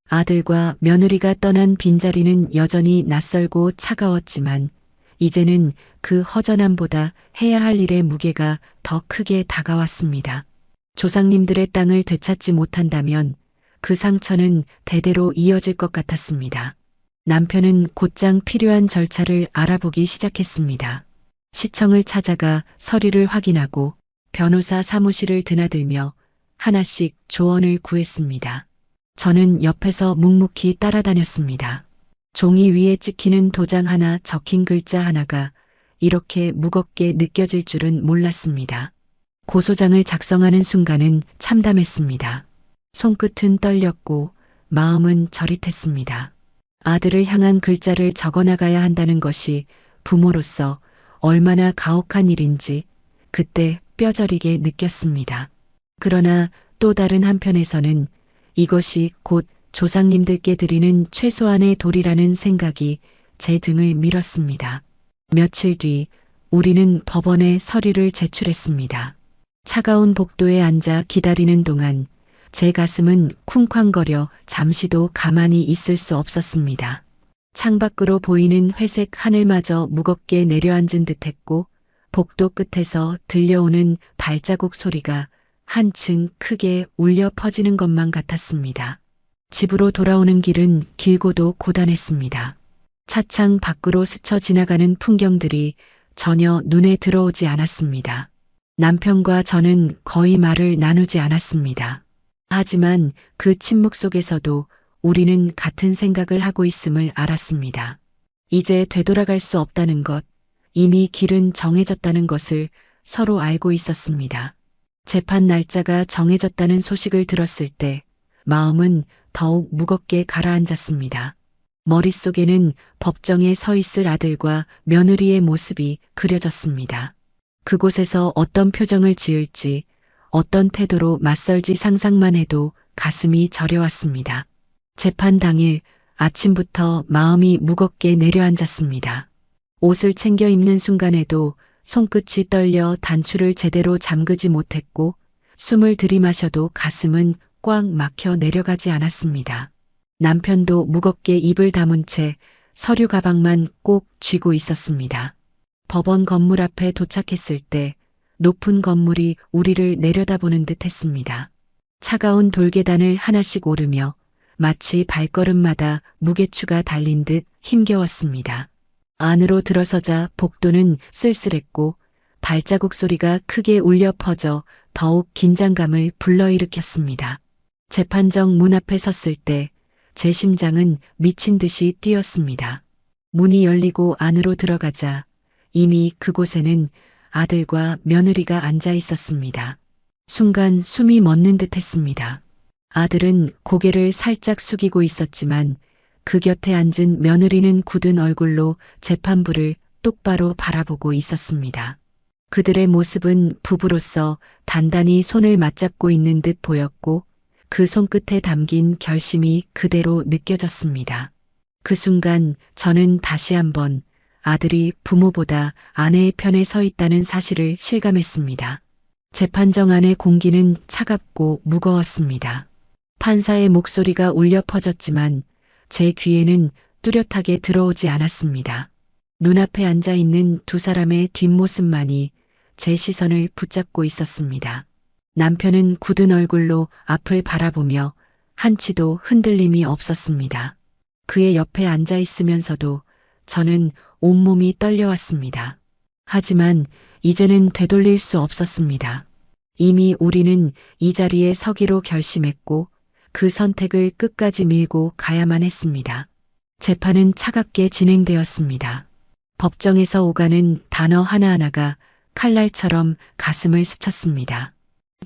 아들과 며느리가 떠난 빈자리는 여전히 낯설고 차가웠지만 이제는 그 허전함보다 해야 할 일의 무게가 더 크게 다가왔습니다. 조상님들의 땅을 되찾지 못한다면 그 상처는 대대로 이어질 것 같았습니다. 남편은 곧장 필요한 절차를 알아보기 시작했습니다. 시청을 찾아가 서류를 확인하고 변호사 사무실을 드나들며 하나씩 조언을 구했습니다. 저는 옆에서 묵묵히 따라다녔습니다. 종이 위에 찍히는 도장 하나, 적힌 글자 하나가 이렇게 무겁게 느껴질 줄은 몰랐습니다. 고소장을 작성하는 순간은 참담했습니다. 손끝은 떨렸고 마음은 저릿했습니다. 아들을 향한 글자를 적어나가야 한다는 것이 부모로서 얼마나 가혹한 일인지 그때 뼈저리게 느꼈습니다. 그러나 또 다른 한편에서는 이것이 곧 조상님들께 드리는 최소한의 도리라는 생각이 제 등을 밀었습니다. 며칠 뒤 우리는 법원에 서류를 제출했습니다. 차가운 복도에 앉아 기다리는 동안 제 가슴은 쿵쾅거려 잠시도 가만히 있을 수 없었습니다. 창밖으로 보이는 회색 하늘마저 무겁게 내려앉은 듯했고 복도 끝에서 들려오는 발자국 소리가 한층 크게 울려 퍼지는 것만 같았습니다. 집으로 돌아오는 길은 길고도 고단했습니다. 차창 밖으로 스쳐 지나가는 풍경들이 전혀 눈에 들어오지 않았습니다. 남편과 저는 거의 말을 나누지 않았습니다. 하지만 그 침묵 속에서도 우리는 같은 생각을 하고 있음을 알았습니다. 이제 되돌아갈 수 없다는 것, 이미 길은 정해졌다는 것을 서로 알고 있었습니다. 재판 날짜가 정해졌다는 소식을 들었을 때 마음은 더욱 무겁게 가라앉았습니다. 머릿속에는 법정에 서 있을 아들과 며느리의 모습이 그려졌습니다. 그곳에서 어떤 표정을 지을지, 어떤 태도로 맞설지 상상만 해도 가슴이 저려왔습니다. 재판 당일 아침부터 마음이 무겁게 내려앉았습니다. 옷을 챙겨 입는 순간에도 손끝이 떨려 단추를 제대로 잠그지 못했고 숨을 들이마셔도 가슴은 꽉 막혀 내려가지 않았습니다. 남편도 무겁게 입을 다문 채 서류 가방만 꼭 쥐고 있었습니다. 법원 건물 앞에 도착했을 때 높은 건물이 우리를 내려다보는 듯 했습니다. 차가운 돌계단을 하나씩 오르며 마치 발걸음마다 무게추가 달린 듯 힘겨웠습니다. 안으로 들어서자 복도는 쓸쓸했고 발자국 소리가 크게 울려 퍼져 더욱 긴장감을 불러일으켰습니다. 재판정 문 앞에 섰을 때 제 심장은 미친 듯이 뛰었습니다. 문이 열리고 안으로 들어가자 이미 그곳에는 아들과 며느리가 앉아 있었습니다. 순간 숨이 멎는 듯 했습니다. 아들은 고개를 살짝 숙이고 있었지만 그 곁에 앉은 며느리는 굳은 얼굴로 재판부를 똑바로 바라보고 있었습니다. 그들의 모습은 부부로서 단단히 손을 맞잡고 있는 듯 보였고 그 손끝에 담긴 결심이 그대로 느껴졌습니다. 그 순간 저는 다시 한번 아들이 부모보다 아내의 편에 서 있다는 사실을 실감했습니다. 재판정 안의 공기는 차갑고 무거웠습니다. 판사의 목소리가 울려 퍼졌지만 제 귀에는 뚜렷하게 들어오지 않았습니다. 눈앞에 앉아 있는 두 사람의 뒷모습만이 제 시선을 붙잡고 있었습니다. 남편은 굳은 얼굴로 앞을 바라보며 한치도 흔들림이 없었습니다. 그의 옆에 앉아 있으면서도 저는 온몸이 떨려왔습니다. 하지만 이제는 되돌릴 수 없었습니다. 이미 우리는 이 자리에 서기로 결심했고 그 선택을 끝까지 밀고 가야만 했습니다. 재판은 차갑게 진행되었습니다. 법정에서 오가는 단어 하나하나가 칼날처럼 가슴을 스쳤습니다.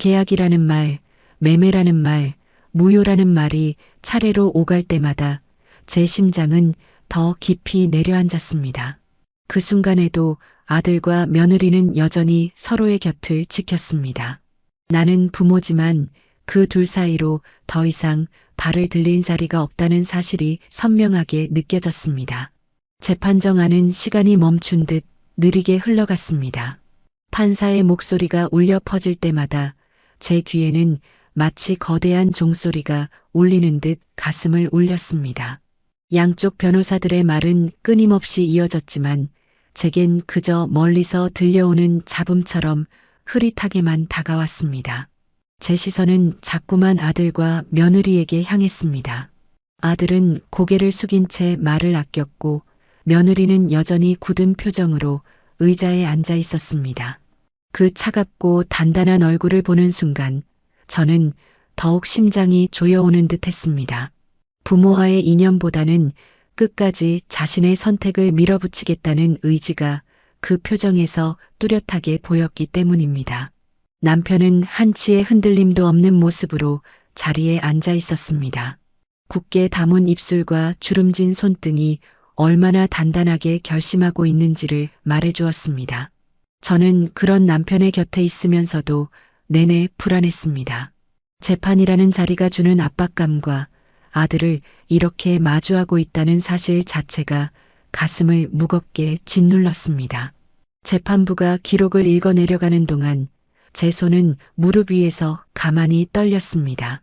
계약이라는 말, 매매라는 말, 무효라는 말이 차례로 오갈 때마다 제 심장은 더 깊이 내려앉았습니다. 그 순간에도 아들과 며느리는 여전히 서로의 곁을 지켰습니다. 나는 부모지만 그 둘 사이로 더 이상 발을 들릴 자리가 없다는 사실이 선명하게 느껴졌습니다. 재판정 안은 시간이 멈춘 듯 느리게 흘러갔습니다. 판사의 목소리가 울려 퍼질 때마다 제 귀에는 마치 거대한 종소리가 울리는 듯 가슴을 울렸습니다. 양쪽 변호사들의 말은 끊임없이 이어졌지만 제겐 그저 멀리서 들려오는 잡음처럼 흐릿하게만 다가왔습니다. 제 시선은 자꾸만 아들과 며느리에게 향했습니다. 아들은 고개를 숙인 채 말을 아꼈고 며느리는 여전히 굳은 표정으로 의자에 앉아 있었습니다. 그 차갑고 단단한 얼굴을 보는 순간 저는 더욱 심장이 조여오는 듯 했습니다. 부모와의 인연보다는 끝까지 자신의 선택을 밀어붙이겠다는 의지가 그 표정에서 뚜렷하게 보였기 때문입니다. 남편은 한치의 흔들림도 없는 모습으로 자리에 앉아 있었습니다. 굳게 담은 입술과 주름진 손등이 얼마나 단단하게 결심하고 있는지를 말해주었습니다. 저는 그런 남편의 곁에 있으면서도 내내 불안했습니다. 재판이라는 자리가 주는 압박감과 아들을 이렇게 마주하고 있다는 사실 자체가 가슴을 무겁게 짓눌렀습니다. 재판부가 기록을 읽어 내려가는 동안 제 손은 무릎 위에서 가만히 떨렸습니다.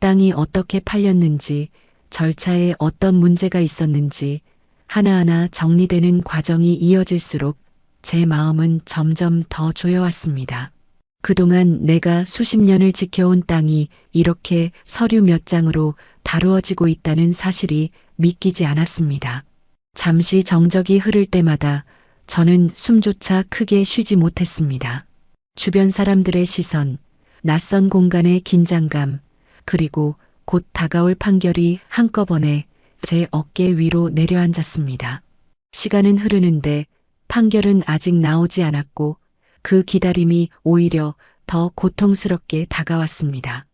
땅이 어떻게 팔렸는지, 절차에 어떤 문제가 있었는지 하나하나 정리되는 과정이 이어질수록 제 마음은 점점 더 조여왔습니다. 그동안 내가 수십 년을 지켜온 땅이 이렇게 서류 몇 장으로 다루어지고 있다는 사실이 믿기지 않았습니다. 잠시 정적이 흐를 때마다 저는 숨조차 크게 쉬지 못했습니다. 주변 사람들의 시선, 낯선 공간의 긴장감, 그리고 곧 다가올 판결이 한꺼번에 제 어깨 위로 내려앉았습니다. 시간은 흐르는데 판결은 아직 나오지 않았고 그 기다림이 오히려 더 고통스럽게 다가왔습니다.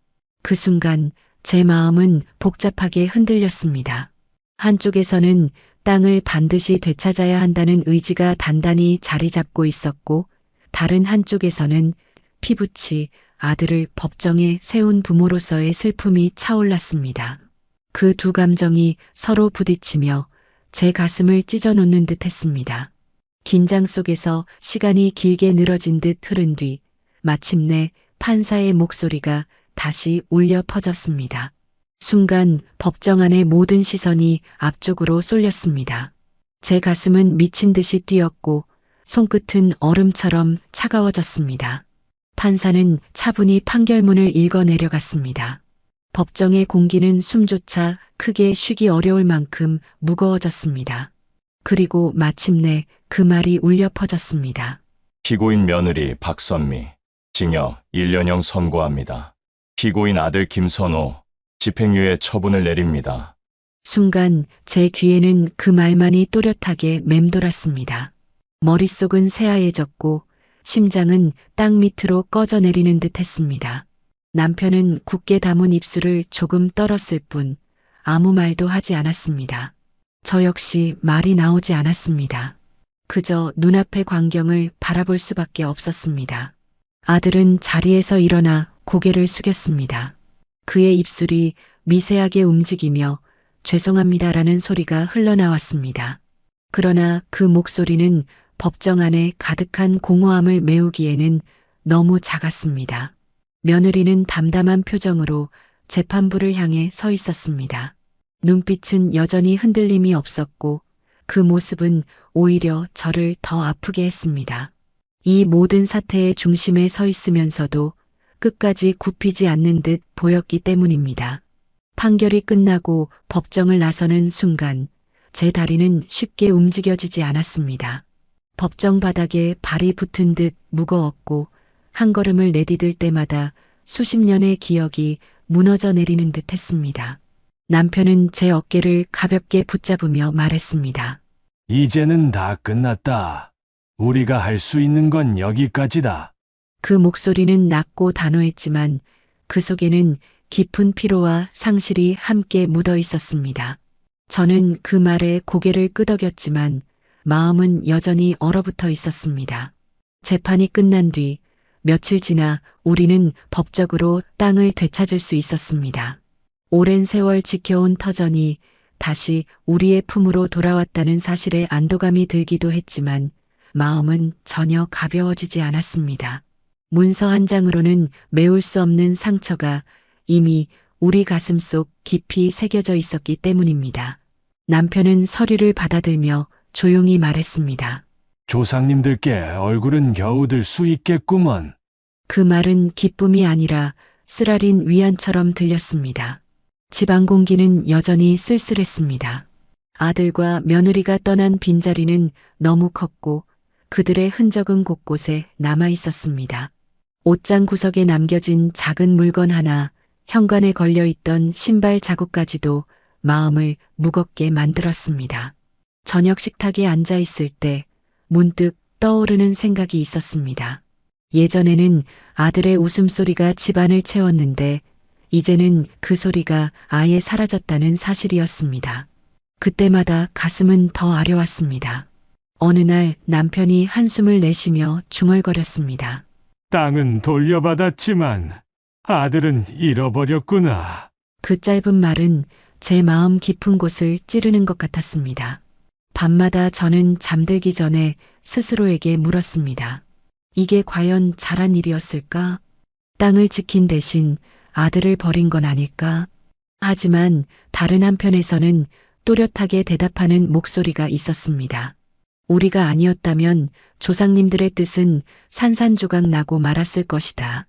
그 순간 제 마음은 복잡하게 흔들렸습니다. 한쪽에서는 땅을 반드시 되찾아야 한다는 의지가 단단히 자리 잡고 있었고, 다른 한쪽에서는 피부치 아들을 법정에 세운 부모로서의 슬픔이 차올랐습니다. 그 두 감정이 서로 부딪히며 제 가슴을 찢어놓는 듯 했습니다. 긴장 속에서 시간이 길게 늘어진 듯 흐른 뒤 마침내 판사의 목소리가 다시 울려 퍼졌습니다. 순간 법정 안의 모든 시선이 앞쪽으로 쏠렸습니다. 제 가슴은 미친 듯이 뛰었고 손끝은 얼음처럼 차가워졌습니다. 판사는 차분히 판결문을 읽어 내려갔습니다. 법정의 공기는 숨조차 크게 쉬기 어려울 만큼 무거워졌습니다. 그리고 마침내 그 말이 울려 퍼졌습니다. 피고인 며느리 박선미, 징역 1년형 선고합니다. 피고인 아들 김선호, 집행유예 처분을 내립니다. 순간 제 귀에는 그 말만이 또렷하게 맴돌았습니다. 머릿속은 새하얘졌고 심장은 땅 밑으로 꺼져 내리는 듯 했습니다. 남편은 굳게 담은 입술을 조금 떨었을 뿐 아무 말도 하지 않았습니다. 저 역시 말이 나오지 않았습니다. 그저 눈앞의 광경을 바라볼 수밖에 없었습니다. 아들은 자리에서 일어나 고개를 숙였습니다. 그의 입술이 미세하게 움직이며 죄송합니다라는 소리가 흘러나왔습니다. 그러나 그 목소리는 법정 안에 가득한 공허함을 메우기에는 너무 작았습니다. 며느리는 담담한 표정으로 재판부를 향해 서 있었습니다. 눈빛은 여전히 흔들림이 없었고 그 모습은 오히려 저를 더 아프게 했습니다. 이 모든 사태의 중심에 서 있으면서도 끝까지 굽히지 않는 듯 보였기 때문입니다. 판결이 끝나고 법정을 나서는 순간 제 다리는 쉽게 움직여지지 않았습니다. 법정 바닥에 발이 붙은 듯 무거웠고 한 걸음을 내디딜 때마다 수십 년의 기억이 무너져 내리는 듯 했습니다. 남편은 제 어깨를 가볍게 붙잡으며 말했습니다. 이제는 다 끝났다. 우리가 할 수 있는 건 여기까지다. 그 목소리는 낮고 단호했지만 그 속에는 깊은 피로와 상실이 함께 묻어 있었습니다. 저는 그 말에 고개를 끄덕였지만 마음은 여전히 얼어붙어 있었습니다. 재판이 끝난 뒤 며칠 지나 우리는 법적으로 땅을 되찾을 수 있었습니다. 오랜 세월 지켜온 터전이 다시 우리의 품으로 돌아왔다는 사실에 안도감이 들기도 했지만 마음은 전혀 가벼워지지 않았습니다. 문서 한 장으로는 메울 수 없는 상처가 이미 우리 가슴 속 깊이 새겨져 있었기 때문입니다. 남편은 서류를 받아들며 조용히 말했습니다. 조상님들께 얼굴은 겨우 들 수 있겠구먼. 그 말은 기쁨이 아니라 쓰라린 위안처럼 들렸습니다. 집안 공기는 여전히 쓸쓸했습니다. 아들과 며느리가 떠난 빈자리는 너무 컸고 그들의 흔적은 곳곳에 남아 있었습니다. 옷장 구석에 남겨진 작은 물건 하나, 현관에 걸려있던 신발 자국까지도 마음을 무겁게 만들었습니다. 저녁 식탁에 앉아 있을 때 문득 떠오르는 생각이 있었습니다. 예전에는 아들의 웃음소리가 집안을 채웠는데 이제는 그 소리가 아예 사라졌다는 사실이었습니다. 그때마다 가슴은 더 아려왔습니다. 어느 날 남편이 한숨을 내쉬며 중얼거렸습니다. 땅은 돌려받았지만 아들은 잃어버렸구나. 그 짧은 말은 제 마음 깊은 곳을 찌르는 것 같았습니다. 밤마다 저는 잠들기 전에 스스로에게 물었습니다. 이게 과연 잘한 일이었을까? 땅을 지킨 대신 아들을 버린 건 아닐까? 하지만 다른 한편에서는 또렷하게 대답하는 목소리가 있었습니다. 우리가 아니었다면 조상님들의 뜻은 산산조각 나고 말았을 것이다.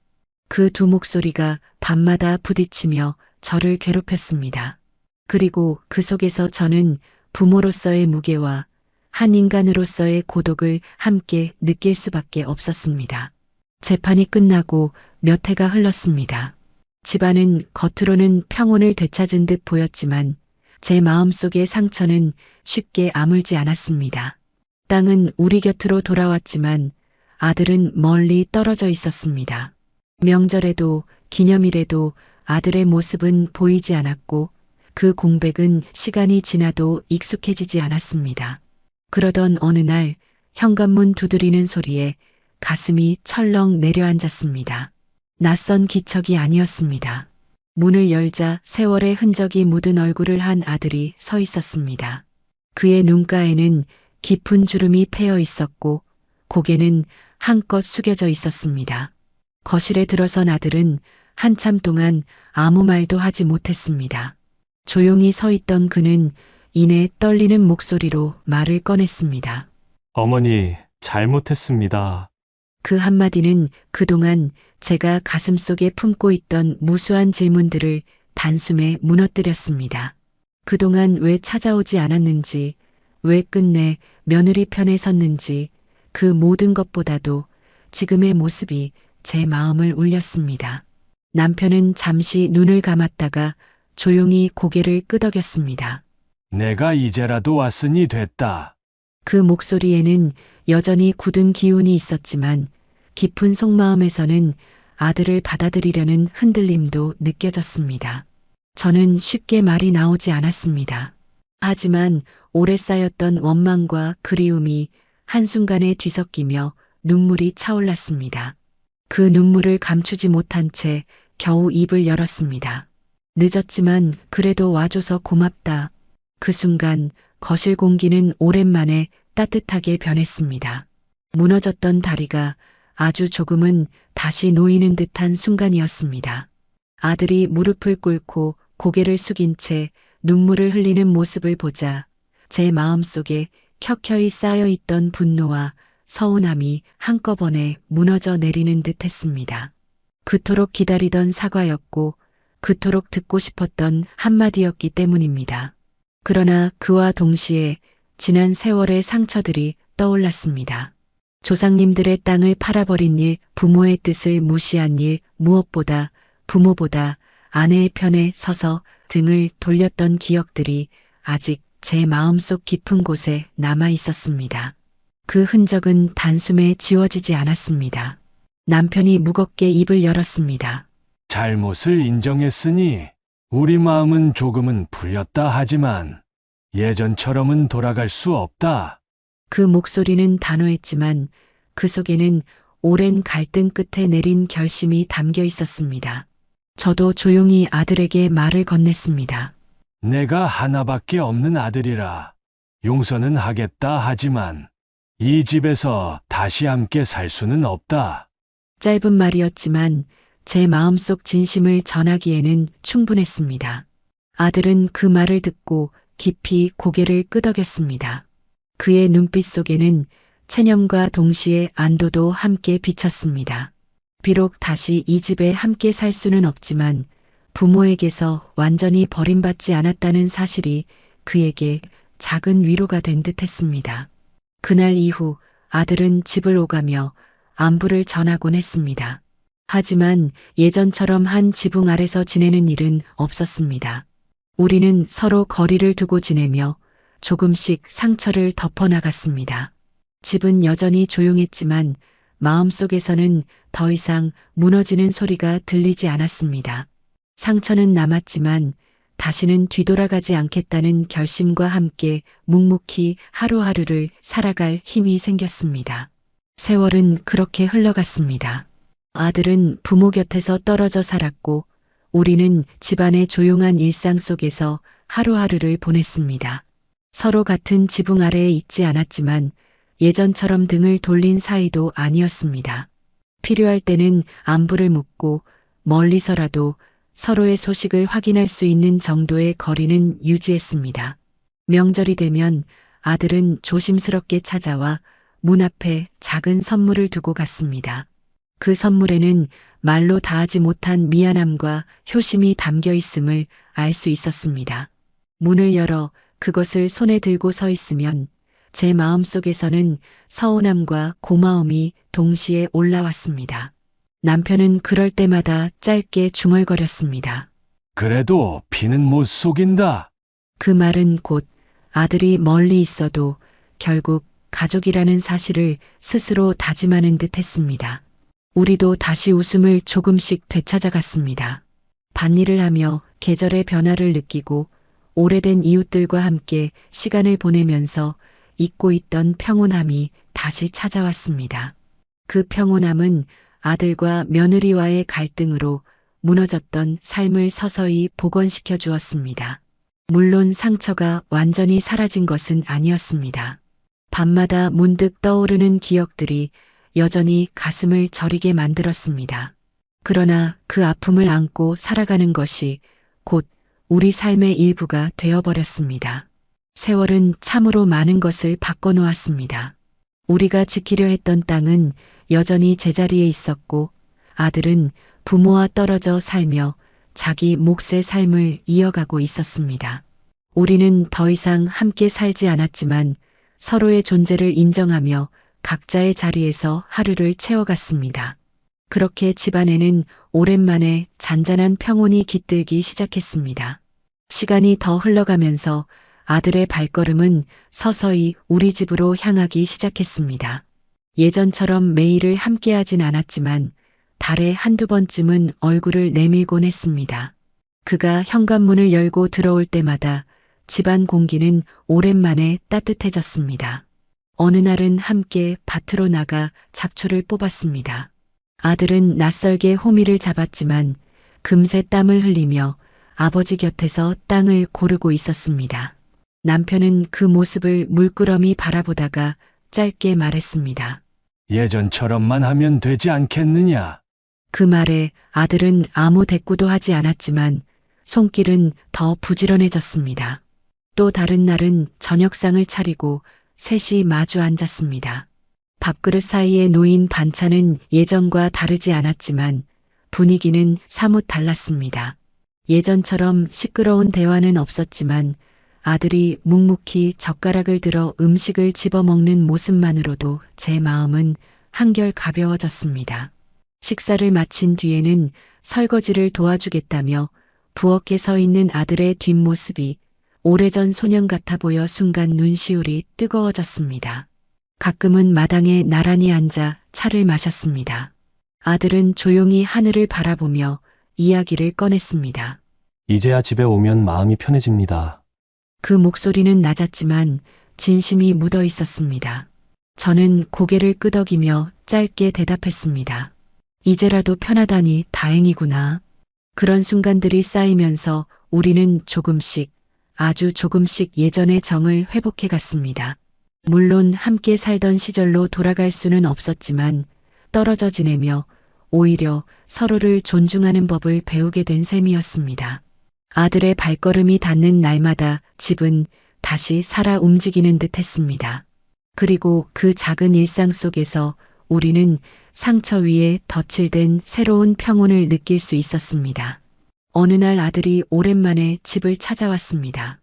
그 두 목소리가 밤마다 부딪히며 저를 괴롭혔습니다. 그리고 그 속에서 저는 부모로서의 무게와 한 인간으로서의 고독을 함께 느낄 수밖에 없었습니다. 재판이 끝나고 몇 해가 흘렀습니다. 집안은 겉으로는 평온을 되찾은 듯 보였지만 제 마음속의 상처는 쉽게 아물지 않았습니다. 땅은 우리 곁으로 돌아왔지만 아들은 멀리 떨어져 있었습니다. 명절에도 기념일에도 아들의 모습은 보이지 않았고 그 공백은 시간이 지나도 익숙해지지 않았습니다. 그러던 어느 날 현관문 두드리는 소리에 가슴이 철렁 내려앉았습니다. 낯선 기척이 아니었습니다. 문을 열자 세월의 흔적이 묻은 얼굴을 한 아들이 서 있었습니다. 그의 눈가에는 깊은 주름이 패여 있었고 고개는 한껏 숙여져 있었습니다. 거실에 들어선 아들은 한참 동안 아무 말도 하지 못했습니다. 조용히 서 있던 그는 이내 떨리는 목소리로 말을 꺼냈습니다. 어머니, 잘못했습니다. 그 한마디는 그동안 제가 가슴속에 품고 있던 무수한 질문들을 단숨에 무너뜨렸습니다. 그동안 왜 찾아오지 않았는지, 왜 끝내 며느리 편에 섰는지, 그 모든 것보다도 지금의 모습이 제 마음을 울렸습니다. 남편은 잠시 눈을 감았다가 조용히 고개를 끄덕였습니다. 내가 이제라도 왔으니 됐다. 그 목소리에는 여전히 굳은 기운이 있었지만 깊은 속마음에서는 아들을 받아들이려는 흔들림도 느껴졌습니다. 저는 쉽게 말이 나오지 않았습니다. 하지만 오래 쌓였던 원망과 그리움이 한순간에 뒤섞이며 눈물이 차올랐습니다. 그 눈물을 감추지 못한 채 겨우 입을 열었습니다. 늦었지만 그래도 와줘서 고맙다. 그 순간 거실 공기는 오랜만에 따뜻하게 변했습니다. 무너졌던 다리가 아주 조금은 다시 놓이는 듯한 순간이었습니다. 아들이 무릎을 꿇고 고개를 숙인 채 눈물을 흘리는 모습을 보자 제 마음속에 켜켜이 쌓여있던 분노와 서운함이 한꺼번에 무너져 내리는 듯 했습니다. 그토록 기다리던 사과였고 그토록 듣고 싶었던 한마디였기 때문입니다. 그러나 그와 동시에 지난 세월의 상처들이 떠올랐습니다. 조상님들의 땅을 팔아버린 일, 부모의 뜻을 무시한 일, 무엇보다 부모보다 아내의 편에 서서 등을 돌렸던 기억들이 아직 제 마음속 깊은 곳에 남아 있었습니다. 그 흔적은 단숨에 지워지지 않았습니다. 남편이 무겁게 입을 열었습니다. 잘못을 인정했으니 우리 마음은 조금은 풀렸다 하지만 예전처럼은 돌아갈 수 없다. 그 목소리는 단호했지만 그 속에는 오랜 갈등 끝에 내린 결심이 담겨 있었습니다. 저도 조용히 아들에게 말을 건넸습니다. 내가 하나밖에 없는 아들이라 용서는 하겠다 하지만 이 집에서 다시 함께 살 수는 없다. 짧은 말이었지만 제 마음속 진심을 전하기에는 충분했습니다. 아들은 그 말을 듣고 깊이 고개를 끄덕였습니다. 그의 눈빛 속에는 체념과 동시에 안도도 함께 비쳤습니다. 비록 다시 이 집에 함께 살 수는 없지만 부모에게서 완전히 버림받지 않았다는 사실이 그에게 작은 위로가 된 듯했습니다. 그날 이후 아들은 집을 오가며 안부를 전하곤 했습니다. 하지만 예전처럼 한 지붕 아래서 지내는 일은 없었습니다. 우리는 서로 거리를 두고 지내며 조금씩 상처를 덮어나갔습니다. 집은 여전히 조용했지만 마음속에서는 더 이상 무너지는 소리가 들리지 않았습니다. 상처는 남았지만 다시는 뒤돌아가지 않겠다는 결심과 함께 묵묵히 하루하루를 살아갈 힘이 생겼습니다. 세월은 그렇게 흘러갔습니다. 아들은 부모 곁에서 떨어져 살았고 우리는 집안의 조용한 일상 속에서 하루하루를 보냈습니다. 서로 같은 지붕 아래에 있지 않았지만 예전처럼 등을 돌린 사이도 아니었습니다. 필요할 때는 안부를 묻고 멀리서라도 서로의 소식을 확인할 수 있는 정도의 거리는 유지했습니다. 명절이 되면 아들은 조심스럽게 찾아와 문 앞에 작은 선물을 두고 갔습니다. 그 선물에는 말로 다하지 못한 미안함과 효심이 담겨 있음을 알 수 있었습니다. 문을 열어 그것을 손에 들고 서 있으면 제 마음속에서는 서운함과 고마움이 동시에 올라왔습니다. 남편은 그럴 때마다 짧게 중얼거렸습니다. 그래도 피는 못 속인다. 그 말은 곧 아들이 멀리 있어도 결국 가족이라는 사실을 스스로 다짐하는 듯 했습니다. 우리도 다시 웃음을 조금씩 되찾아갔습니다. 밭일을 하며 계절의 변화를 느끼고 오래된 이웃들과 함께 시간을 보내면서 잊고 있던 평온함이 다시 찾아왔습니다. 그 평온함은 아들과 며느리와의 갈등으로 무너졌던 삶을 서서히 복원시켜 주었습니다. 물론 상처가 완전히 사라진 것은 아니었습니다. 밤마다 문득 떠오르는 기억들이 여전히 가슴을 저리게 만들었습니다. 그러나 그 아픔을 안고 살아가는 것이 곧 우리 삶의 일부가 되어버렸습니다. 세월은 참으로 많은 것을 바꿔놓았습니다. 우리가 지키려 했던 땅은 여전히 제자리에 있었고 아들은 부모와 떨어져 살며 자기 몫의 삶을 이어가고 있었습니다. 우리는 더 이상 함께 살지 않았지만 서로의 존재를 인정하며 각자의 자리에서 하루를 채워갔습니다. 그렇게 집안에는 오랜만에 잔잔한 평온이 깃들기 시작했습니다. 시간이 더 흘러가면서 아들의 발걸음은 서서히 우리 집으로 향하기 시작했습니다. 예전처럼 매일을 함께하진 않았지만 달에 한두 번쯤은 얼굴을 내밀곤 했습니다. 그가 현관문을 열고 들어올 때마다 집안 공기는 오랜만에 따뜻해졌습니다. 어느 날은 함께 밭으로 나가 잡초를 뽑았습니다. 아들은 낯설게 호미를 잡았지만 금세 땀을 흘리며 아버지 곁에서 땅을 고르고 있었습니다. 남편은 그 모습을 물끄러미 바라보다가 짧게 말했습니다. 예전처럼만 하면 되지 않겠느냐? 그 말에 아들은 아무 대꾸도 하지 않았지만 손길은 더 부지런해졌습니다. 또 다른 날은 저녁상을 차리고 셋이 마주 앉았습니다. 밥그릇 사이에 놓인 반찬은 예전과 다르지 않았지만 분위기는 사뭇 달랐습니다. 예전처럼 시끄러운 대화는 없었지만 아들이 묵묵히 젓가락을 들어 음식을 집어먹는 모습만으로도 제 마음은 한결 가벼워졌습니다. 식사를 마친 뒤에는 설거지를 도와주겠다며 부엌에 서 있는 아들의 뒷모습이 오래전 소년 같아 보여 순간 눈시울이 뜨거워졌습니다. 가끔은 마당에 나란히 앉아 차를 마셨습니다. 아들은 조용히 하늘을 바라보며 이야기를 꺼냈습니다. 이제야 집에 오면 마음이 편해집니다. 그 목소리는 낮았지만 진심이 묻어 있었습니다. 저는 고개를 끄덕이며 짧게 대답했습니다. 이제라도 편하다니 다행이구나. 그런 순간들이 쌓이면서 우리는 조금씩, 아주 조금씩 예전의 정을 회복해 갔습니다. 물론 함께 살던 시절로 돌아갈 수는 없었지만 떨어져 지내며 오히려 서로를 존중하는 법을 배우게 된 셈이었습니다. 아들의 발걸음이 닿는 날마다 집은 다시 살아 움직이는 듯 했습니다. 그리고 그 작은 일상 속에서 우리는 상처 위에 덧칠된 새로운 평온을 느낄 수 있었습니다. 어느 날 아들이 오랜만에 집을 찾아왔습니다.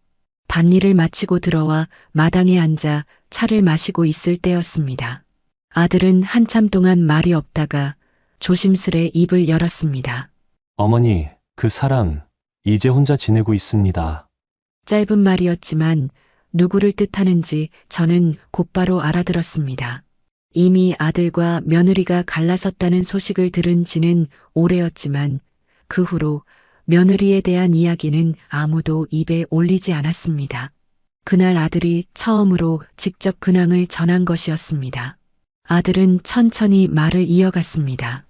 밭일을 마치고 들어와 마당에 앉아 차를 마시고 있을 때였습니다. 아들은 한참 동안 말이 없다가 조심스레 입을 열었습니다. 어머니, 그 사람, 이제 혼자 지내고 있습니다. 짧은 말이었지만 누구를 뜻하는지 저는 곧바로 알아들었습니다. 이미 아들과 며느리가 갈라섰다는 소식을 들은 지는 오래였지만 그 후로 며느리에 대한 이야기는 아무도 입에 올리지 않았습니다. 그날 아들이 처음으로 직접 근황을 전한 것이었습니다. 아들은 천천히 말을 이어갔습니다.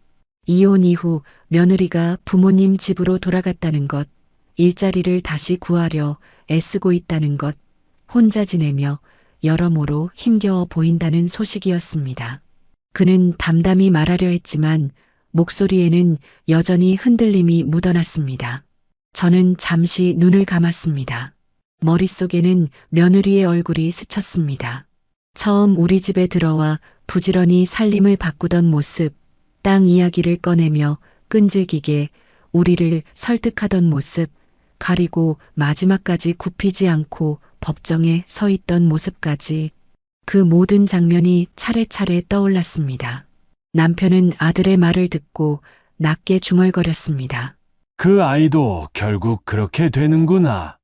이혼 이후 며느리가 부모님 집으로 돌아갔다는 것, 일자리를 다시 구하려 애쓰고 있다는 것, 혼자 지내며 여러모로 힘겨워 보인다는 소식이었습니다. 그는 담담히 말하려 했지만 목소리에는 여전히 흔들림이 묻어났습니다. 저는 잠시 눈을 감았습니다. 머릿속에는 며느리의 얼굴이 스쳤습니다. 처음 우리 집에 들어와 부지런히 살림을 바꾸던 모습, 땅 이야기를 꺼내며 끈질기게 우리를 설득하던 모습, 가리고 마지막까지 굽히지 않고 법정에 서 있던 모습까지 그 모든 장면이 차례차례 떠올랐습니다. 남편은 아들의 말을 듣고 낮게 중얼거렸습니다. 그 아이도 결국 그렇게 되는구나.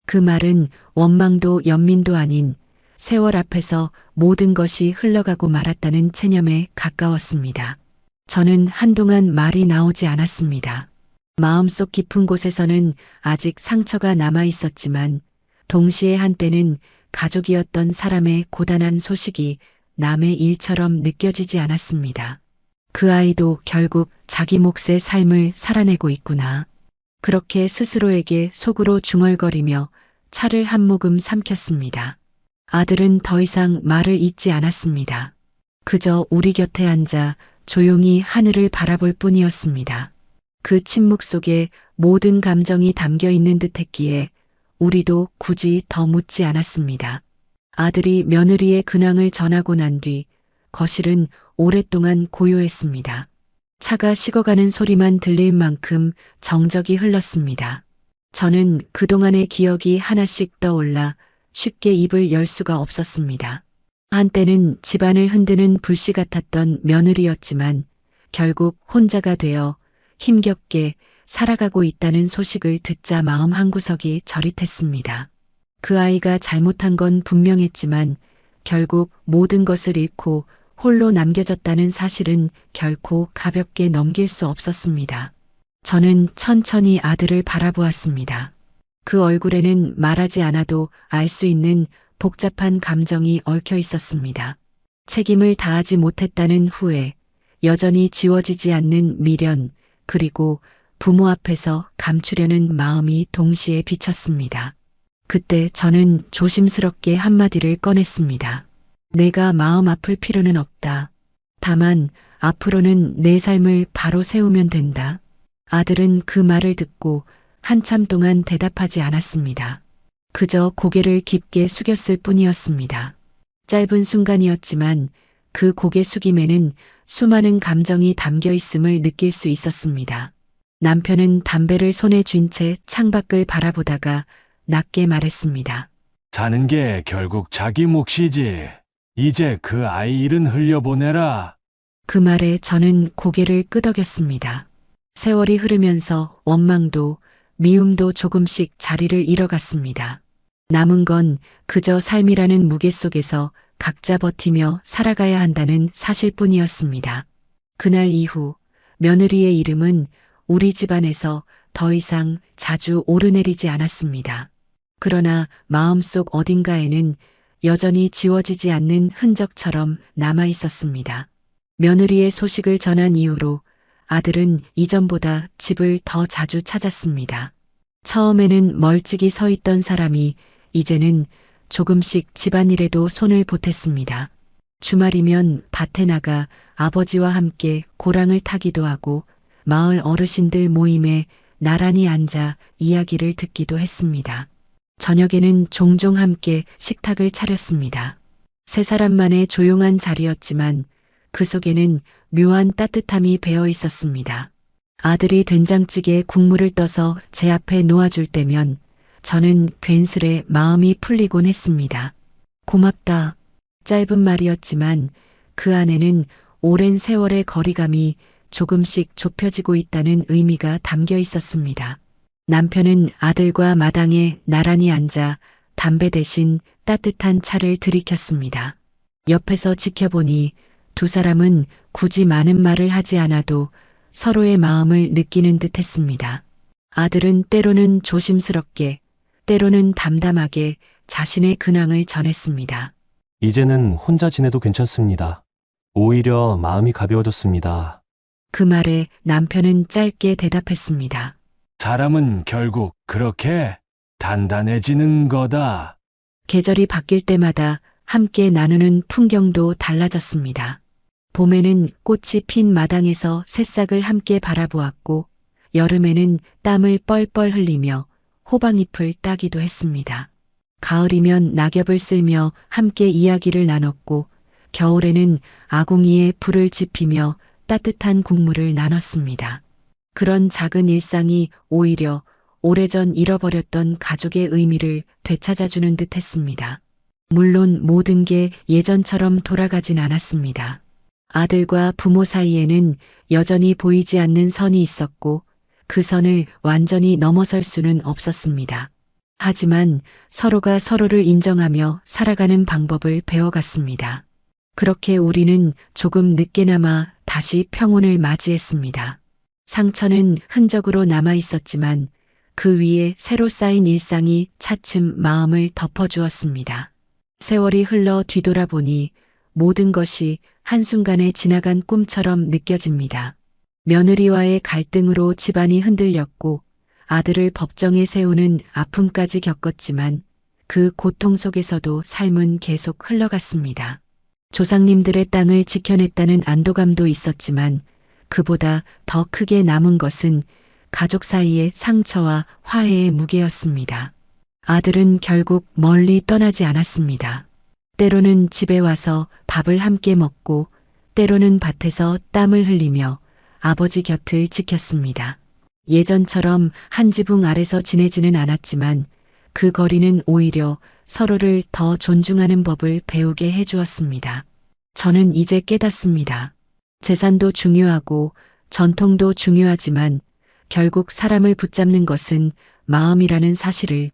그 말은 원망도 연민도 아닌 세월 앞에서 모든 것이 흘러가고 말았다는 체념에 가까웠습니다. 저는 한동안 말이 나오지 않았습니다. 마음속 깊은 곳에서는 아직 상처가 남아 있었지만 동시에 한때는 가족이었던 사람의 고단한 소식이 남의 일처럼 느껴지지 않았습니다. 그 아이도 결국 자기 몫의 삶을 살아내고 있구나. 그렇게 스스로에게 속으로 중얼거리며 차를 한 모금 삼켰습니다. 아들은 더 이상 말을 잇지 않았습니다. 그저 우리 곁에 앉아 조용히 하늘을 바라볼 뿐이었습니다. 그 침묵 속에 모든 감정이 담겨 있는 듯했기에 우리도 굳이 더 묻지 않았습니다. 아들이 며느리의 근황을 전하고 난 뒤 거실은 오랫동안 고요했습니다. 차가 식어가는 소리만 들릴 만큼 정적이 흘렀습니다. 저는 그동안의 기억이 하나씩 떠올라 쉽게 입을 열 수가 없었습니다. 한때는 집안을 흔드는 불씨 같았던 며느리였지만 결국 혼자가 되어 힘겹게 살아가고 있다는 소식을 듣자 마음 한구석이 저릿했습니다. 그 아이가 잘못한 건 분명했지만 결국 모든 것을 잃고 홀로 남겨졌다는 사실은 결코 가볍게 넘길 수 없었습니다. 저는 천천히 아들을 바라보았습니다. 그 얼굴에는 말하지 않아도 알 수 있는 복잡한 감정이 얽혀 있었습니다. 책임을 다하지 못했다는 후회, 여전히 지워지지 않는 미련, 그리고 부모 앞에서 감추려는 마음이 동시에 비쳤습니다. 그때 저는 조심스럽게 한마디를 꺼냈습니다. 내가 마음 아플 필요는 없다. 다만 앞으로는 내 삶을 바로 세우면 된다. 아들은 그 말을 듣고 한참 동안 대답하지 않았습니다. 그저 고개를 깊게 숙였을 뿐이었습니다. 짧은 순간이었지만 그 고개 숙임에는 수많은 감정이 담겨 있음을 느낄 수 있었습니다. 남편은 담배를 손에 쥔 채 창밖을 바라보다가 낮게 말했습니다. 사는 게 결국 자기 몫이지. 이제 그 아이 일은 흘려보내라. 그 말에 저는 고개를 끄덕였습니다. 세월이 흐르면서 원망도 미움도 조금씩 자리를 잃어갔습니다. 남은 건 그저 삶이라는 무게 속에서 각자 버티며 살아가야 한다는 사실뿐이었습니다. 그날 이후 며느리의 이름은 우리 집안에서 더 이상 자주 오르내리지 않았습니다. 그러나 마음속 어딘가에는 여전히 지워지지 않는 흔적처럼 남아 있었습니다. 며느리의 소식을 전한 이후로 아들은 이전보다 집을 더 자주 찾았습니다. 처음에는 멀찍이 서 있던 사람이 이제는 조금씩 집안일에도 손을 보탰습니다. 주말이면 밭에 나가 아버지와 함께 고랑을 타기도 하고 마을 어르신들 모임에 나란히 앉아 이야기를 듣기도 했습니다. 저녁에는 종종 함께 식탁을 차렸습니다. 세 사람만의 조용한 자리였지만 그 속에는 묘한 따뜻함이 배어 있었습니다. 아들이 된장찌개 국물을 떠서 제 앞에 놓아줄 때면 저는 괜스레 마음이 풀리곤 했습니다. 고맙다. 짧은 말이었지만 그 안에는 오랜 세월의 거리감이 조금씩 좁혀지고 있다는 의미가 담겨 있었습니다. 남편은 아들과 마당에 나란히 앉아 담배 대신 따뜻한 차를 들이켰습니다. 옆에서 지켜보니 두 사람은 굳이 많은 말을 하지 않아도 서로의 마음을 느끼는 듯 했습니다. 아들은 때로는 조심스럽게, 때로는 담담하게 자신의 근황을 전했습니다. 이제는 혼자 지내도 괜찮습니다. 오히려 마음이 가벼워졌습니다. 그 말에 남편은 짧게 대답했습니다. 사람은 결국 그렇게 단단해지는 거다. 계절이 바뀔 때마다 함께 나누는 풍경도 달라졌습니다. 봄에는 꽃이 핀 마당에서 새싹을 함께 바라보았고 여름에는 땀을 뻘뻘 흘리며 호박잎을 따기도 했습니다. 가을이면 낙엽을 쓸며 함께 이야기를 나눴고 겨울에는 아궁이에 불을 지피며 따뜻한 국물을 나눴습니다. 그런 작은 일상이 오히려 오래전 잃어버렸던 가족의 의미를 되찾아주는 듯 했습니다. 물론 모든 게 예전처럼 돌아가진 않았습니다. 아들과 부모 사이에는 여전히 보이지 않는 선이 있었고 그 선을 완전히 넘어설 수는 없었습니다. 하지만 서로가 서로를 인정하며 살아가는 방법을 배워갔습니다. 그렇게 우리는 조금 늦게나마 다시 평온을 맞이했습니다. 상처는 흔적으로 남아 있었지만 그 위에 새로 쌓인 일상이 차츰 마음을 덮어주었습니다. 세월이 흘러 뒤돌아보니 모든 것이 한순간에 지나간 꿈처럼 느껴집니다. 며느리와의 갈등으로 집안이 흔들렸고 아들을 법정에 세우는 아픔까지 겪었지만 그 고통 속에서도 삶은 계속 흘러갔습니다. 조상님들의 땅을 지켜냈다는 안도감도 있었지만 그보다 더 크게 남은 것은 가족 사이의 상처와 화해의 무게였습니다. 아들은 결국 멀리 떠나지 않았습니다. 때로는 집에 와서 밥을 함께 먹고 때로는 밭에서 땀을 흘리며 아버지 곁을 지켰습니다. 예전처럼 한 지붕 아래서 지내지는 않았지만 그 거리는 오히려 서로를 더 존중하는 법을 배우게 해주었습니다. 저는 이제 깨닫습니다. 재산도 중요하고 전통도 중요하지만 결국 사람을 붙잡는 것은 마음이라는 사실을,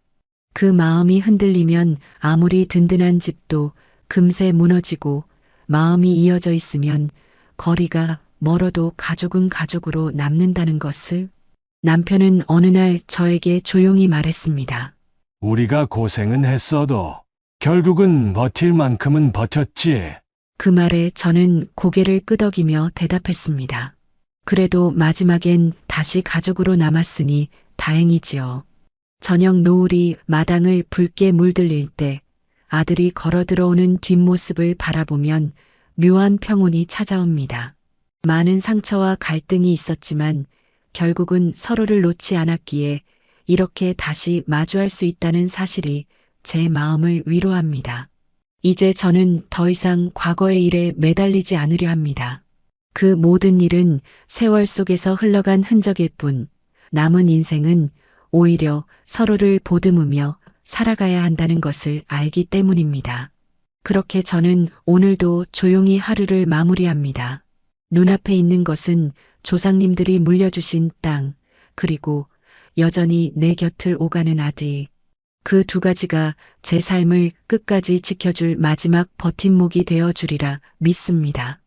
그 마음이 흔들리면 아무리 든든한 집도 금세 무너지고 마음이 이어져 있으면 거리가 멀어도 가족은 가족으로 남는다는 것을 남편은 어느 날 저에게 조용히 말했습니다. 우리가 고생은 했어도 결국은 버틸 만큼은 버텼지. 그 말에 저는 고개를 끄덕이며 대답했습니다. 그래도 마지막엔 다시 가족으로 남았으니 다행이지요. 저녁 노을이 마당을 붉게 물들릴 때 아들이 걸어 들어오는 뒷모습을 바라보면 묘한 평온이 찾아옵니다. 많은 상처와 갈등이 있었지만 결국은 서로를 놓지 않았기에 이렇게 다시 마주할 수 있다는 사실이 제 마음을 위로합니다. 이제 저는 더 이상 과거의 일에 매달리지 않으려 합니다. 그 모든 일은 세월 속에서 흘러간 흔적일 뿐 남은 인생은 오히려 서로를 보듬으며 살아가야 한다는 것을 알기 때문입니다. 그렇게 저는 오늘도 조용히 하루를 마무리합니다. 눈앞에 있는 것은 조상님들이 물려주신 땅, 그리고 여전히 내 곁을 오가는 아들. 그 두 가지가 제 삶을 끝까지 지켜줄 마지막 버팀목이 되어 주리라 믿습니다.